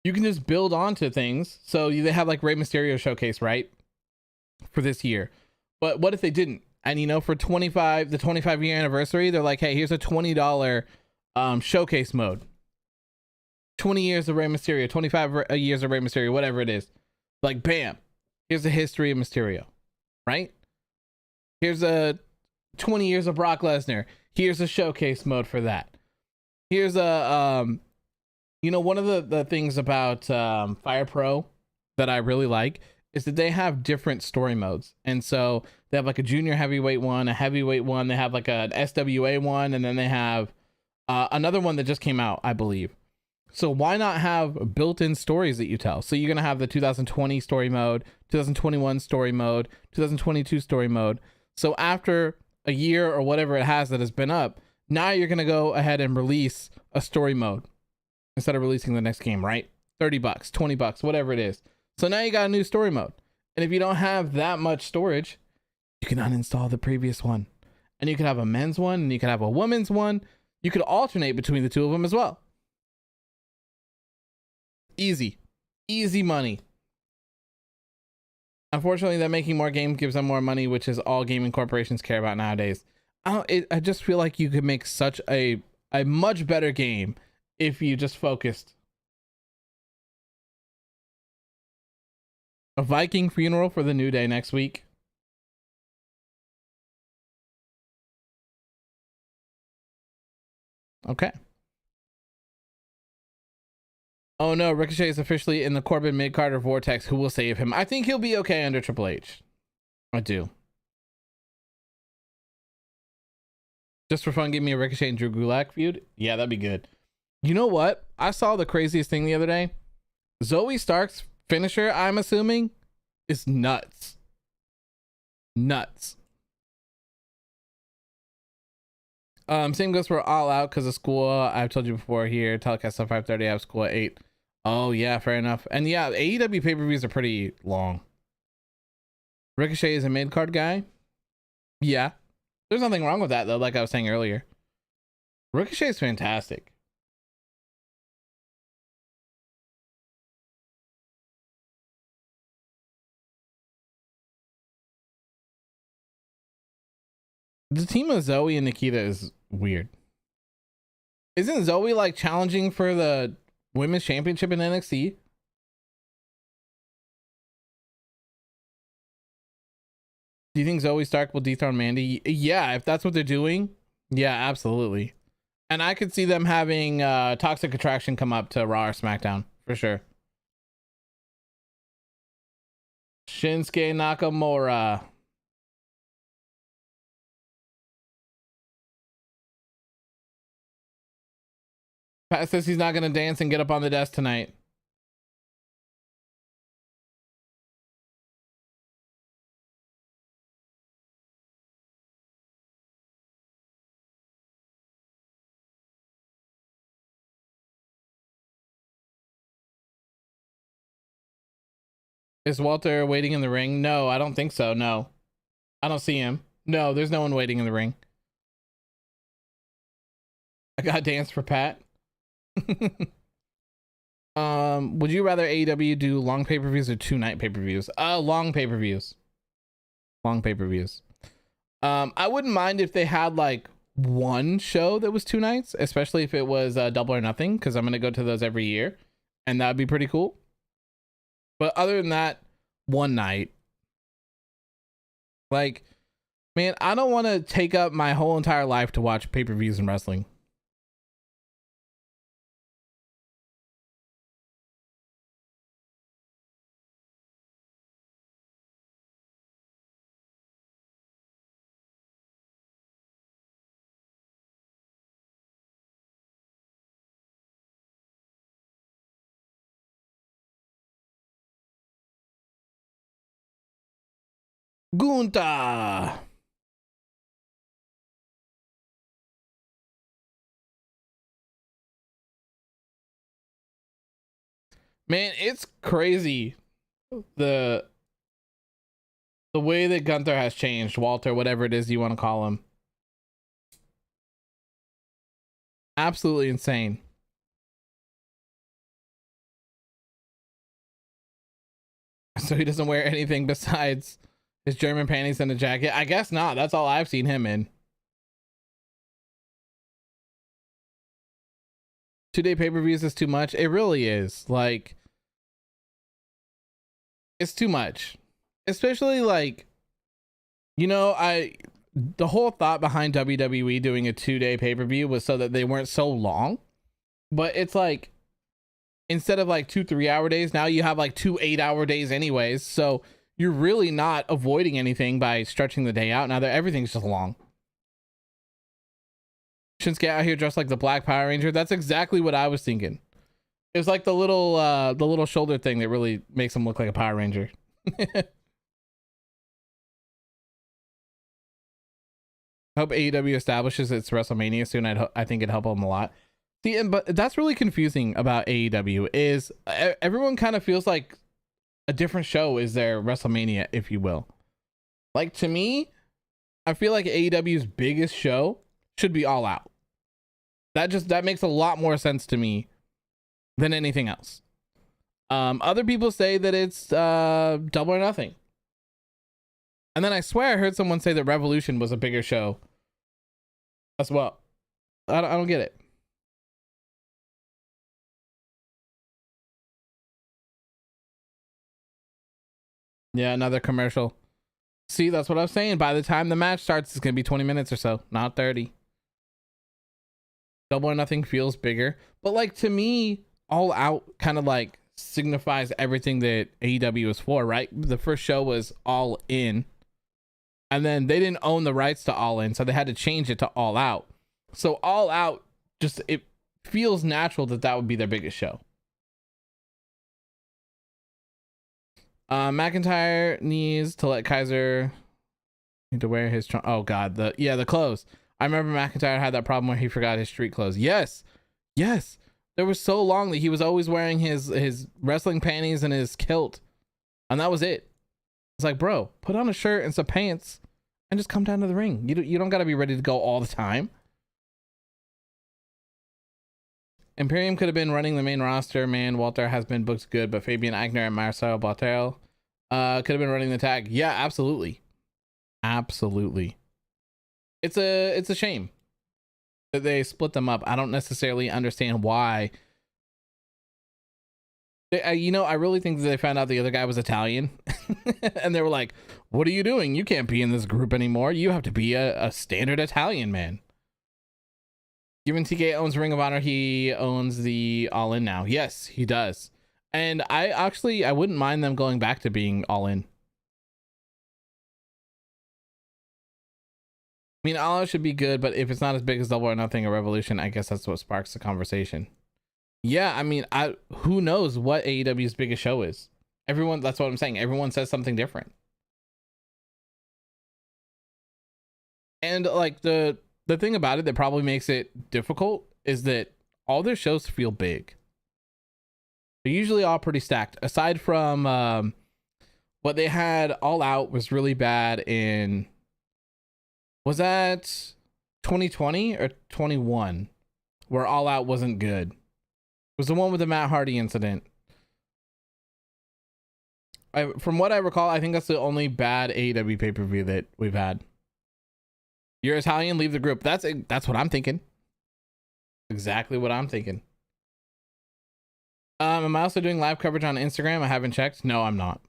just build onto things. So they have like Rey Mysterio showcase, right? For this year. But what if they didn't? And you know, for the 25-year anniversary, they're like, hey, here's a $20 showcase mode. 20 years of Rey Mysterio, 25 years of Rey Mysterio, whatever it is. Like, bam, here's the history of Mysterio, right? Here's a 20 years of Brock Lesnar. Here's a showcase mode for that. Here's a, you know, one of the things about Fire Pro that I really like is that they have different story modes. And so they have like a junior heavyweight one, a heavyweight one. They have like an SWA one, and then they have another one that just came out, I believe. So why not have built-in stories that you tell? So you're going to have the 2020 story mode, 2021 story mode, 2022 story mode. So after a year or whatever it has that has been up, now you're going to go ahead and release a story mode instead of releasing the next game, right? $30, $20, whatever it is. So now you got a new story mode. And if you don't have that much storage, you can uninstall the previous one. And you could have a men's one and you could have a women's one. You could alternate between the two of them as well. Easy money. Unfortunately, that making more games gives them more money, which is all gaming corporations care about nowadays. I just feel like you could make such a much better game if you just focused. A Viking funeral for the New Day next week. Okay. Oh no, Ricochet is officially in the Corbin mid-Carter vortex. Who will save him? I think he'll be okay under Triple H. I do. Just for fun, give me a Ricochet and Drew Gulak feud. Yeah, that'd be good. You know what? I saw the craziest thing the other day. Zoe Stark's finisher, I'm assuming, is nuts. Nuts. Same goes for All Out because of school. I've told you before here. Telecast at 5:30. I have school at 8. Oh yeah, fair enough. And yeah, AEW pay-per-views are pretty long. Ricochet is a mid-card guy. Yeah. There's nothing wrong with that though, like I was saying earlier. Ricochet is fantastic. The team of Zoe and Nikita is weird. Isn't Zoe like challenging for the women's championship in NXT? Do you think Zoe Stark will dethrone Mandy? Yeah, if that's what they're doing. Yeah, absolutely. And I could see them having Toxic Attraction come up to Raw or SmackDown for sure. Shinsuke Nakamura. Pat says he's not going to dance and get up on the desk tonight. Is Walter waiting in the ring? No, I don't think so. No, I don't see him. No, there's no one waiting in the ring. I got dance for Pat. Would you rather AEW do long pay-per-views or 2-night pay-per-views? Long pay-per-views. Long pay-per-views. I wouldn't mind if they had like one show that was 2 nights, especially if it was Double or Nothing, because I'm gonna go to those every year, and that'd be pretty cool. But other than that, 1 night. Like, man, I don't want to take up my whole entire life to watch pay-per-views in wrestling. Gunta. Man, it's crazy the way that Gunther has changed, Walter, whatever it is you want to call him. Absolutely insane. So he doesn't wear anything besides his German panties and a jacket? I guess not. That's all I've seen him in. 2-day pay-per-views is too much. It really is. Like, it's too much. Especially like, the whole thought behind WWE doing a 2-day pay-per-view was so that they weren't so long. But it's like, instead of like 2 3-hour days, now you have like 2 8-hour days anyways. So you're really not avoiding anything by stretching the day out. Now that everything's just long. Shinsuke out here dressed like the Black Power Ranger. That's exactly what I was thinking. It was like the little shoulder thing that really makes him look like a Power Ranger. Hope AEW establishes its WrestleMania soon. I think it'd help them a lot. See, but that's really confusing about AEW is everyone kind of feels like a different show is their WrestleMania, if you will. Like, to me, I feel like AEW's biggest show should be All Out. That makes a lot more sense to me than anything else. Other people say that it's Double or Nothing. And then I swear I heard someone say that Revolution was a bigger show as well. I don't get it. Yeah, another commercial. See, that's what I was saying. By the time the match starts, it's going to be 20 minutes or so, not 30. Double or Nothing feels bigger. But like, to me, All Out kind of like signifies everything that AEW is for, right? The first show was All In. And then they didn't own the rights to All In, so they had to change it to All Out. So All Out, just, it feels natural that would be their biggest show. McIntyre needs to let Kaiser need to wear his oh god, the clothes. I remember McIntyre had that problem where he forgot his street clothes. Yes. There was so long that he was always wearing his wrestling panties and his kilt, and that was it. It's like, bro, put on a shirt and some pants and just come down to the ring. You don't got to be ready to go all the time. Imperium could have been running the main roster. Man, Walter has been booked good, but Fabian Agner and Marcel Bartel could have been running the tag. Yeah, absolutely. It's a shame that they split them up. I don't necessarily understand why. I really think that they found out the other guy was Italian and they were like, what are you doing? You can't be in this group anymore. You have to be a standard Italian man. Given TK owns Ring of Honor, he owns the All In now. Yes, he does. And I wouldn't mind them going back to being All In. I mean, All Out should be good, but if it's not as big as Double or Nothing or Revolution, I guess that's what sparks the conversation. Yeah, I mean, who knows what AEW's biggest show is? That's what I'm saying. Everyone says something different. And like the thing about it that probably makes it difficult is that all their shows feel big. They're usually all pretty stacked. Aside from what they had, All Out was really bad in Was that 2020 or 21 where All Out wasn't good? It was the one with the Matt Hardy incident. From what I recall, I think that's the only bad AEW pay-per-view that we've had. You're Italian, leave the group. That's what I'm thinking. Exactly what I'm thinking. Am I also doing live coverage on Instagram? I haven't checked. No, I'm not.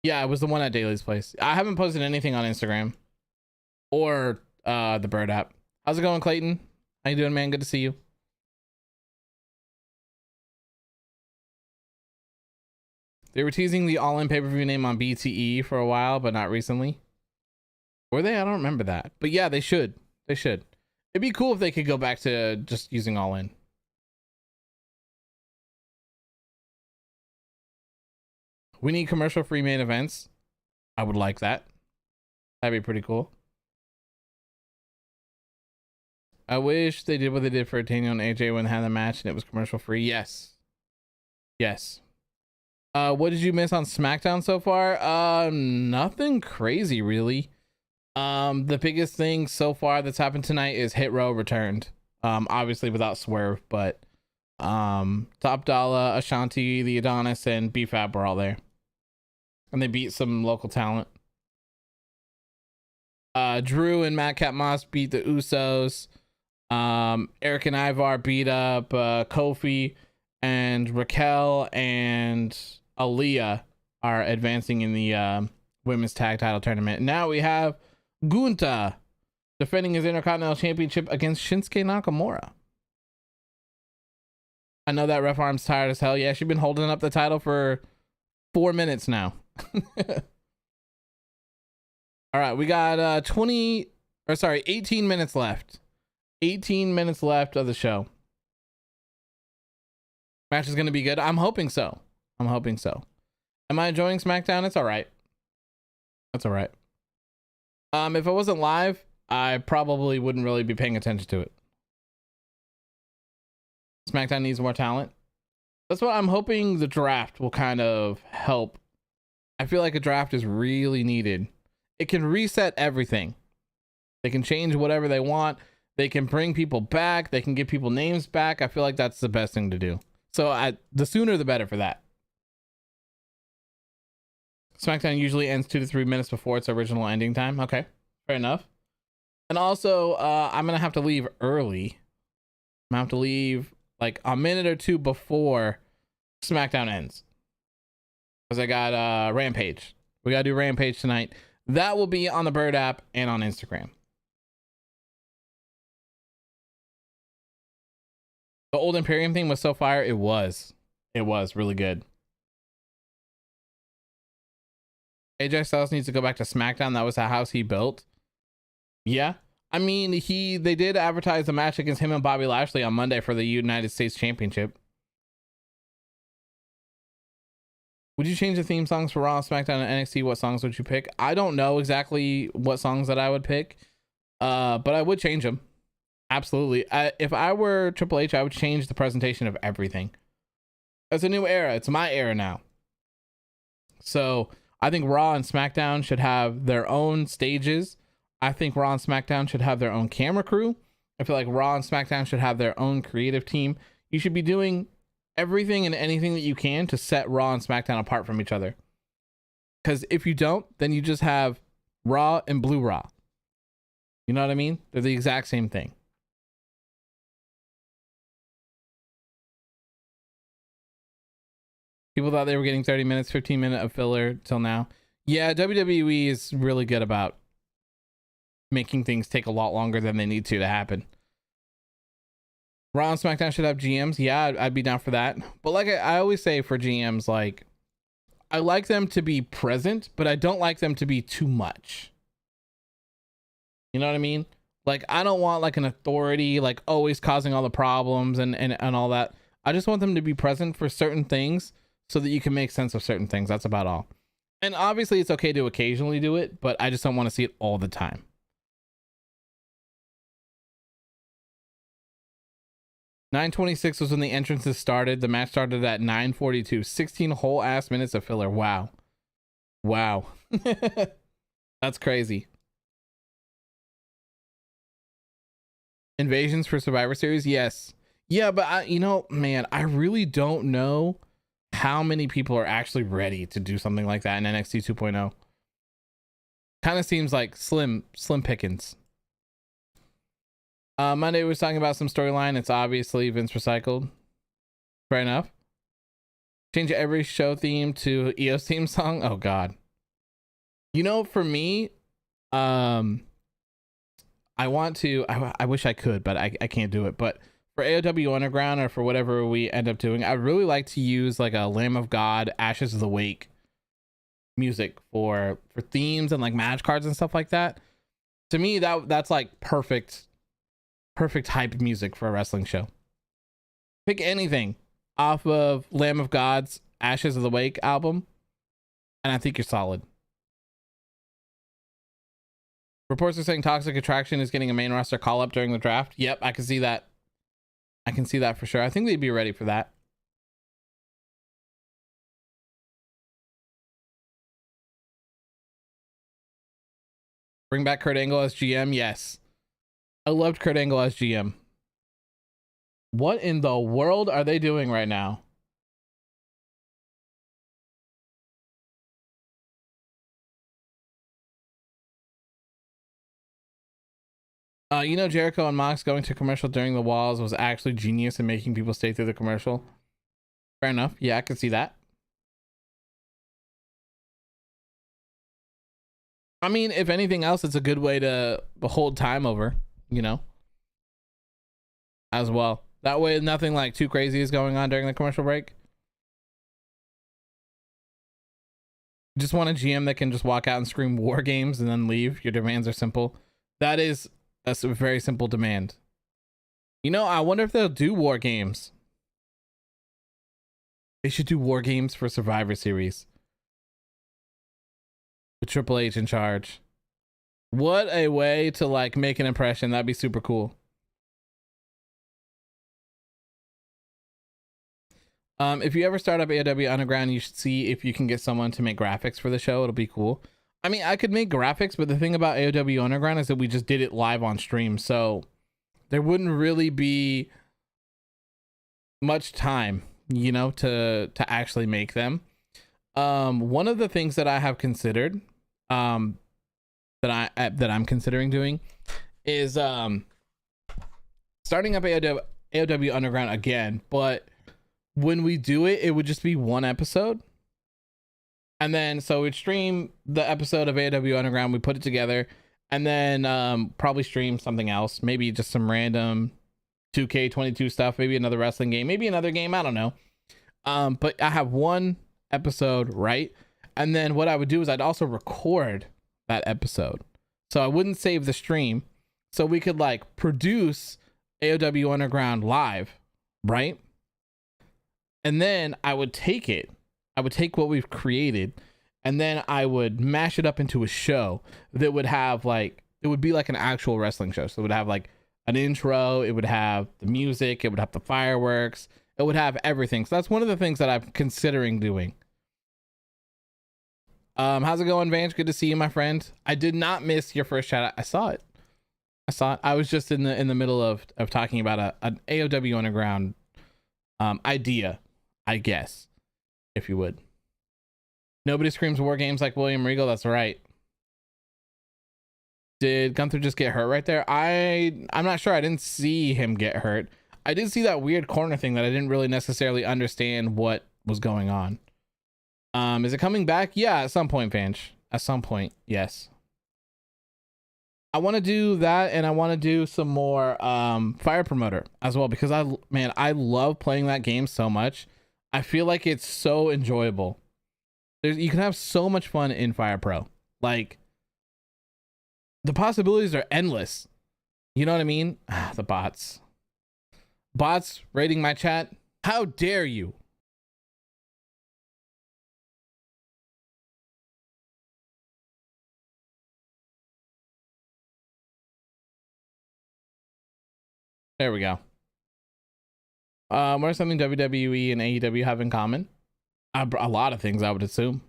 Yeah, it was the one at Daly's place. I haven't posted anything on Instagram or the Bird app. How's it going, Clayton? How you doing, man? Good to see you. They were teasing the All-In pay-per-view name on BTE for a while, but not recently. Were they? I don't remember that. But yeah, they should. They should. It'd be cool if they could go back to just using All-In. We need commercial-free main events. I would like that. That'd be pretty cool. I wish they did what they did for Daniel and AJ when they had the match and it was commercial-free. Yes. Yes. What did you miss on SmackDown so far? Nothing crazy, really. The biggest thing so far that's happened tonight is Hit Row returned. Obviously without Swerve, but Top Dollar, Ashanti, the Adonis, and B-Fab were all there. And they beat some local talent. Drew and Madcap Moss beat the Usos. Eric and Ivar beat up Kofi, and Raquel and Aaliyah are advancing in the women's tag title tournament. Now we have Gunta defending his Intercontinental Championship against Shinsuke Nakamura. I know that ref arm's tired as hell. Yeah, she's been holding up the title for 4 minutes now. All right, we got 18 minutes left. 18 minutes left of the show. Match is going to be good. I'm hoping so. Am I enjoying SmackDown? It's all right. That's all right. If it wasn't live, I probably wouldn't really be paying attention to it. SmackDown needs more talent. That's what I'm hoping the draft will kind of help. I feel like a draft is really needed. It can reset everything. They can change whatever they want. They can bring people back. They can give people names back. I feel like that's the best thing to do. So the sooner the better for that. SmackDown usually ends 2 to 3 minutes before its original ending time. Okay, fair enough. And also, I'm going to have to leave early. I'm going to have to leave like a minute or two before SmackDown ends. Because I got Rampage. We got to do Rampage tonight. That will be on the Bird app and on Instagram. The old Imperium thing was so fire. It was really good. AJ Styles needs to go back to SmackDown. That was the house he built. Yeah. I mean, they did advertise a match against him and Bobby Lashley on Monday for the United States Championship. Would you change the theme songs for Raw, SmackDown, and NXT? What songs would you pick? I don't know exactly what songs that I would pick, but I would change them. Absolutely. If I were Triple H, I would change the presentation of everything. It's a new era. It's my era now. So I think Raw and SmackDown should have their own stages. I think Raw and SmackDown should have their own camera crew. I feel like Raw and SmackDown should have their own creative team. You should be doing everything and anything that you can to set Raw and SmackDown apart from each other. Because if you don't, then you just have Raw and Blue Raw. You know what I mean? They're the exact same thing. People thought they were getting 30 minutes, 15 minutes of filler till now. Yeah, WWE is really good about making things take a lot longer than they need to happen. Raw and SmackDown should have GMs. Yeah, I'd be down for that. But like I always say for GMs, like, I like them to be present, but I don't like them to be too much. You know what I mean? Like, I don't want like an authority, like always causing all the problems and all that. I just want them to be present for certain things so that you can make sense of certain things. That's about all. And obviously it's okay to occasionally do it, but I just don't want to see it all the time. $9:26 was when the entrances started. The match started at 9:42. 16 whole ass minutes of filler. Wow. That's That's crazy. Invasions for Survivor Series, yes. Yeah, but man, I really don't know how many people are actually ready to do something like that in NXT 2.0. Kind of seems like slim pickings. Monday was talking about some storyline. It's obviously Vince recycled. Fair enough. Change every show theme to EOS theme song. Oh God. For me, I wish I could, but I can't do it. But for AOW Underground or for whatever we end up doing, I'd really like to use like a Lamb of God, Ashes of the Wake music for themes and like match cards and stuff like that. To me, that's like perfect hype music for a wrestling show. Pick anything off of Lamb of God's Ashes of the Wake album, and I think you're solid. Reports are saying Toxic Attraction is getting a main roster call up during the draft. Yep, I can see that. I can see that for sure. I think they'd be ready for that. Bring back Kurt Angle as GM. Yes. I loved Kurt Angle as GM. What in the world are they doing right now? Jericho and Mox going to commercial during the walls was actually genius in making people stay through the commercial. Fair enough. Yeah, I can see that. I mean, if anything else, it's a good way to hold time over, as well. That way, nothing like too crazy is going on during the commercial break. Just want a GM that can just walk out and scream war games and then leave. Your demands are simple. That is a very simple demand. I wonder if they'll do war games. They should do war games for Survivor Series. With Triple H in charge. What a way to like make an impression. That'd be super cool. If you ever start up AOW Underground, you should see if you can get someone to make graphics for the show. It'll be cool. I mean, I could make graphics, but the thing about AOW Underground is that we just did it live on stream, so there wouldn't really be much time, to actually make them. One of the things that I have considered, that I'm considering doing, is starting up AOW Underground again, but when we do it, it would just be one episode. And then, so we'd stream the episode of AOW Underground, we put it together, and then probably stream something else, maybe just some random 2K22 stuff, maybe another wrestling game, maybe another game, I don't know. But I have one episode, right? And then what I would do is I'd also record that episode. So I wouldn't save the stream. So we could like produce AOW Underground live, right? And then I would take what we've created, and then I would mash it up into a show that would have like, it would be like an actual wrestling show. So it would have like an intro, it would have the music, it would have the fireworks, it would have everything. So that's one of the things that I'm considering doing. How's it going, Vange? Good to see you, my friend. I did not miss your first chat. I saw it. I was just in the middle of talking about an AOW Underground idea, I guess, if you would. Nobody screams war games like William Regal. That's right. Did Gunther just get hurt right there? I'm not sure. I didn't see him get hurt. I did see that weird corner thing that I didn't really necessarily understand what was going on. Is it coming back? Yeah, at some point, Vange. At some point, yes. I want to do that, and I want to do some more Fire Promoter as well, because I love playing that game so much. I feel like it's so enjoyable. You can have so much fun in Fire Pro. Like, the possibilities are endless. You know what I mean? The bots raiding my chat. How dare you? There we go. What are something WWE and AEW have in common? A lot of things, I would assume.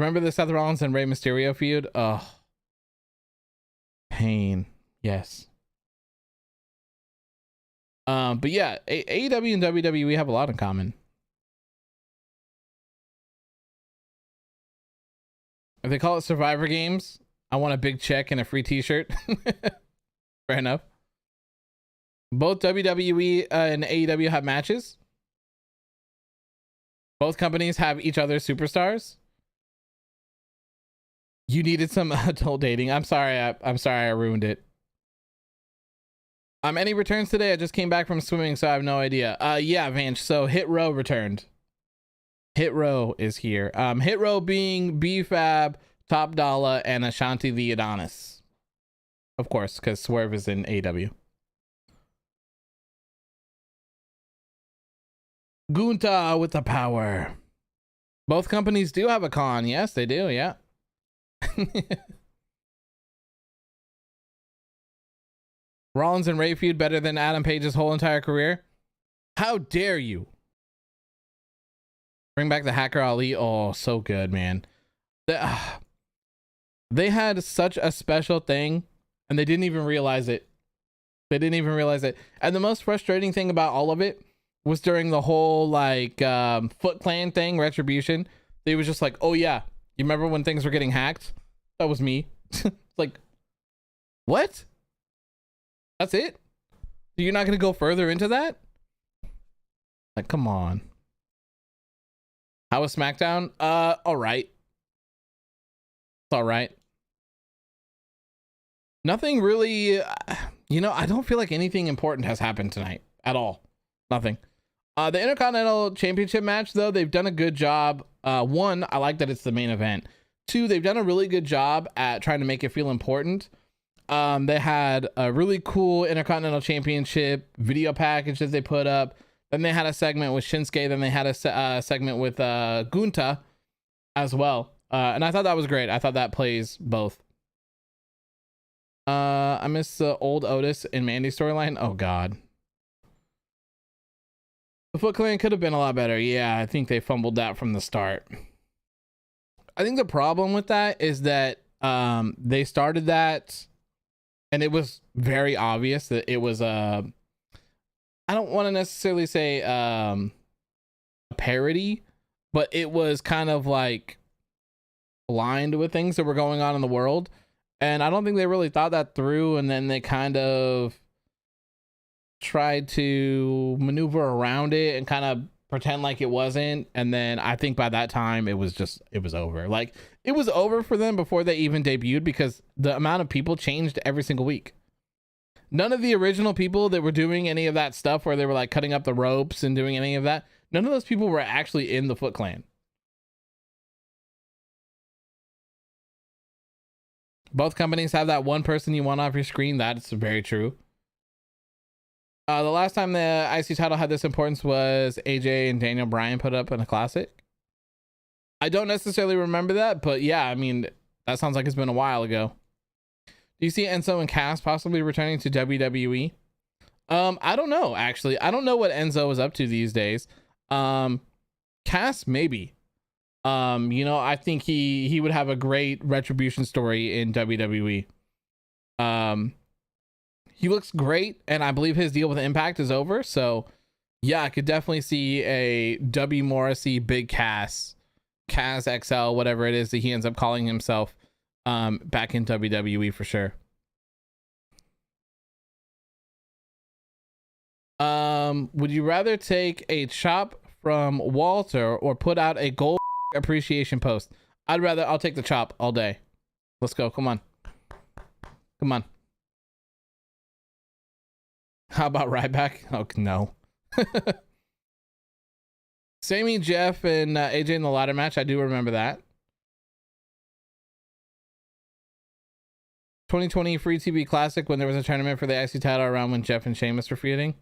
Remember the Seth Rollins and Rey Mysterio feud? Oh, pain. Yes. But yeah, AEW and WWE have a lot in common. If they call it Survivor Games, I want a big check and a free t-shirt. Fair enough. Both WWE and AEW have matches. Both companies have each other's superstars. You needed some adult dating. I'm sorry I ruined it. Any returns today? I just came back from swimming, so I have no idea. Yeah, Vanch. So Hit Row returned. Hit Row is here. Hit Row being B-Fab, Top Dollar, and Ashanti the Adonis. Of course, because Swerve is in AEW. Gunta with the power. Both companies do have a con. Yes, they do. Yeah. Rollins and Ray feud better than Adam Page's whole entire career? How dare you? Bring back the Hacker Ali. Oh, so good, man. They had such a special thing and they didn't even realize it. They didn't even realize it. And the most frustrating thing about all of it was during the whole like Foot Clan thing, Retribution. They was just like, oh yeah, you remember when things were getting hacked? That was me. Like, what? That's it? You're not going to go further into that? Like, come on. How was SmackDown? All right. It's all right. Nothing really, I don't feel like anything important has happened tonight at all. Nothing. The Intercontinental Championship match, though, they've done a good job. One, I like that it's the main event. Two, they've done a really good job at trying to make it feel important. They had a really cool Intercontinental Championship video package that they put up. Then they had a segment with Shinsuke. Then they had a segment with Gunta as well. And I thought that was great. I thought that plays both. I miss the old Otis and Mandy storyline. Oh, God. The Foot Clan could have been a lot better. Yeah, I think they fumbled that from the start. I think the problem with that is that they started that and it was very obvious that it was I don't want to necessarily say a parody, but it was kind of like aligned with things that were going on in the world. And I don't think they really thought that through. And then they kind of tried to maneuver around it and kind of pretend like it wasn't. And then I think by that time it was over. Like, it was over for them before they even debuted, because the amount of people changed every single week. None of the original people that were doing any of that stuff where they were like cutting up the ropes and doing any of that, none of those people were actually in the Foot Clan. Both companies have that one person you want off your screen. That's very true. The last time the IC title had this importance was AJ and Daniel Bryan put up in a classic. I don't necessarily remember that, but yeah, I mean, that sounds like it's been a while ago. Do you see Enzo and Cass possibly returning to WWE? I don't know, actually. I don't know what Enzo is up to these days. Cass, maybe. I think he would have a great retribution story in WWE. He looks great, and I believe his deal with Impact is over. So, yeah, I could definitely see a W. Morrissey Big Cass XL, whatever it is that he ends up calling himself, back in WWE for sure. Would you rather take a chop from Walter or put out a gold appreciation post? I'll take the chop all day. Let's go. Come on. Come on. How about Ryback? Oh, no. Sammy, Jeff, and AJ in the ladder match. I do remember that. 2020 Free TV Classic, when there was a tournament for the IC title around when Jeff and Sheamus were feuding.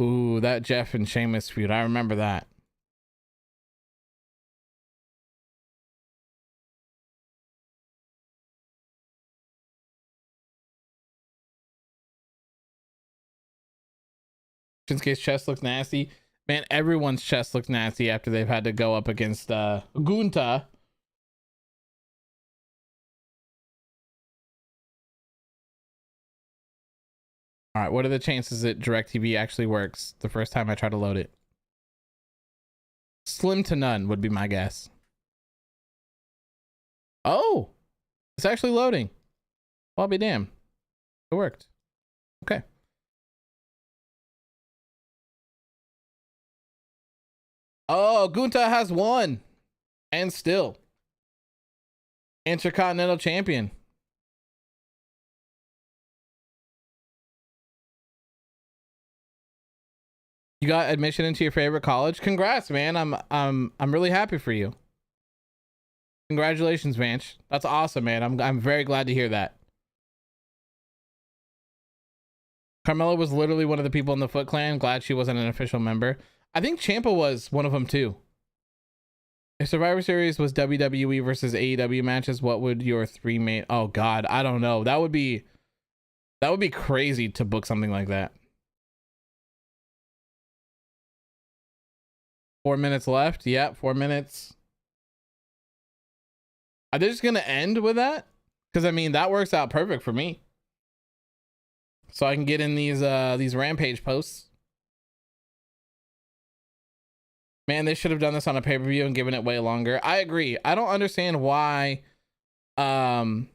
Ooh, that Jeff and Sheamus feud. I remember that. Shinsuke's chest looks nasty. Man, everyone's chest looks nasty after they've had to go up against Gunta. All right, what are the chances that DirecTV actually works the first time I try to load it? Slim to none would be my guess. Oh, it's actually loading. Well, I'll be damned. It worked. Okay. Oh, Gunta has won. And still. Intercontinental champion. You got admission into your favorite college? Congrats, man. I'm really happy for you. Congratulations, Vanch. That's awesome, man. I'm very glad to hear that. Carmella was literally one of the people in the Foot Clan. Glad she wasn't an official member. I think Ciampa was one of them too. If Survivor Series was WWE versus AEW matches, what would your three main? Oh God, I don't know. That would be crazy to book something like that. 4 minutes left. Yeah, 4 minutes. Are they just gonna end with that? Because I mean, that works out perfect for me. So I can get in these Rampage posts. Man, they should have done this on a pay-per-view and given it way longer. I agree. I don't understand why they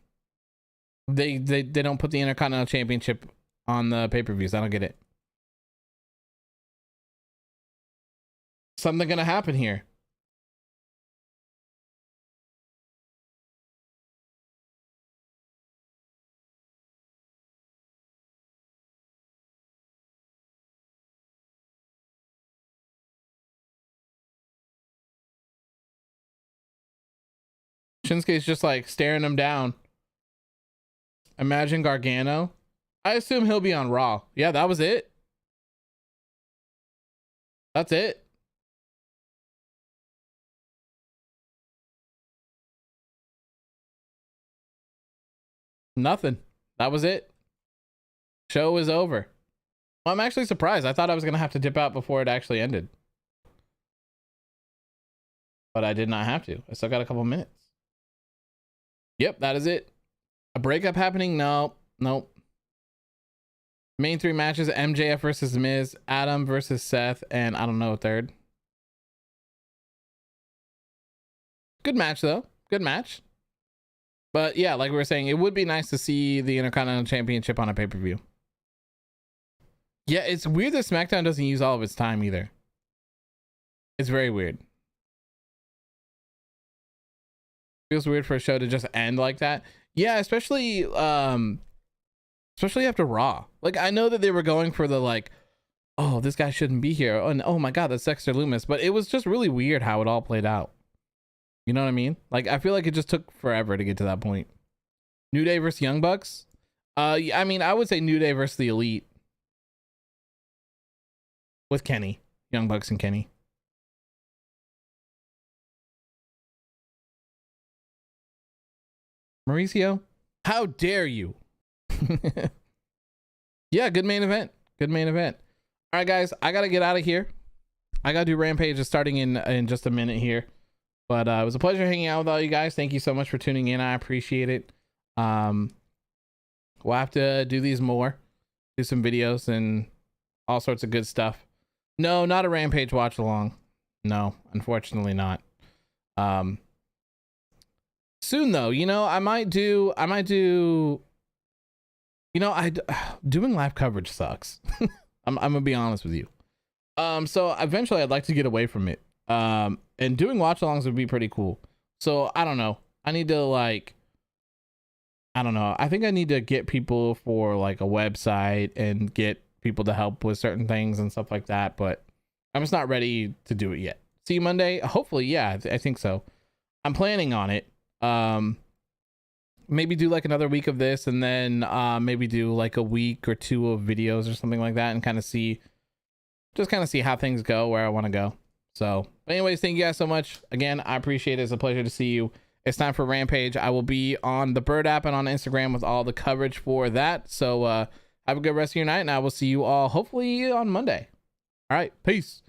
don't put the Intercontinental Championship on the pay-per-views. I don't get it. Something gonna happen here. Shinsuke's just like staring him down. Imagine Gargano. I assume he'll be on Raw. Yeah, that was it. That's it. Nothing. That was it. Show is over. Well, I'm actually surprised. I thought I was going to have to dip out before it actually ended. But I did not have to. I still got a couple minutes. Yep, that is it. A breakup happening? No. Nope. Main three matches: MJF versus Miz, Adam versus Seth, and I don't know, third. Good match, though. Good match. But yeah, like we were saying, it would be nice to see the Intercontinental Championship on a pay-per-view. Yeah, it's weird that SmackDown doesn't use all of its time either. It's very weird. Feels weird for a show to just end like that. Yeah, especially after Raw. Like, I know that they were going for the like, oh, this guy shouldn't be here, and oh my God, that's Dexter Lumis. But it was just really weird how it all played out. You know what I mean? Like, I feel like it just took forever to get to that point. New Day versus Young Bucks. I mean, I would say New Day versus the Elite with Kenny, Young Bucks and Kenny. Mauricio, how dare you? Yeah, good main event. Good main event. All right, guys, I gotta get out of here. I gotta do Rampage starting in just a minute here. But it was a pleasure hanging out with all you guys. Thank you so much for tuning in. I appreciate it. We'll have to do these more, do some videos and all sorts of good stuff. No, not a Rampage watch along. No, unfortunately not. Soon though, you know, I might do, you know, doing live coverage sucks. I'm gonna be honest with you. So eventually I'd like to get away from it. And doing watch alongs would be pretty cool. So I don't know. I need to like, I don't know. I think I need to get people for like a website and get people to help with certain things and stuff like that. But I'm just not ready to do it yet. See you Monday. Hopefully. Yeah, I think so. I'm planning on it. Maybe do like another week of this and then maybe do like a week or two of videos or something like that and kind of see how things go, where I want to go. So, but anyways, thank you guys so much. Again, I appreciate it. It's a pleasure to see you. It's time for Rampage. I will be on the Bird app and on Instagram with all the coverage for that. So have a good rest of your night, and I will see you all hopefully on Monday. All right, peace.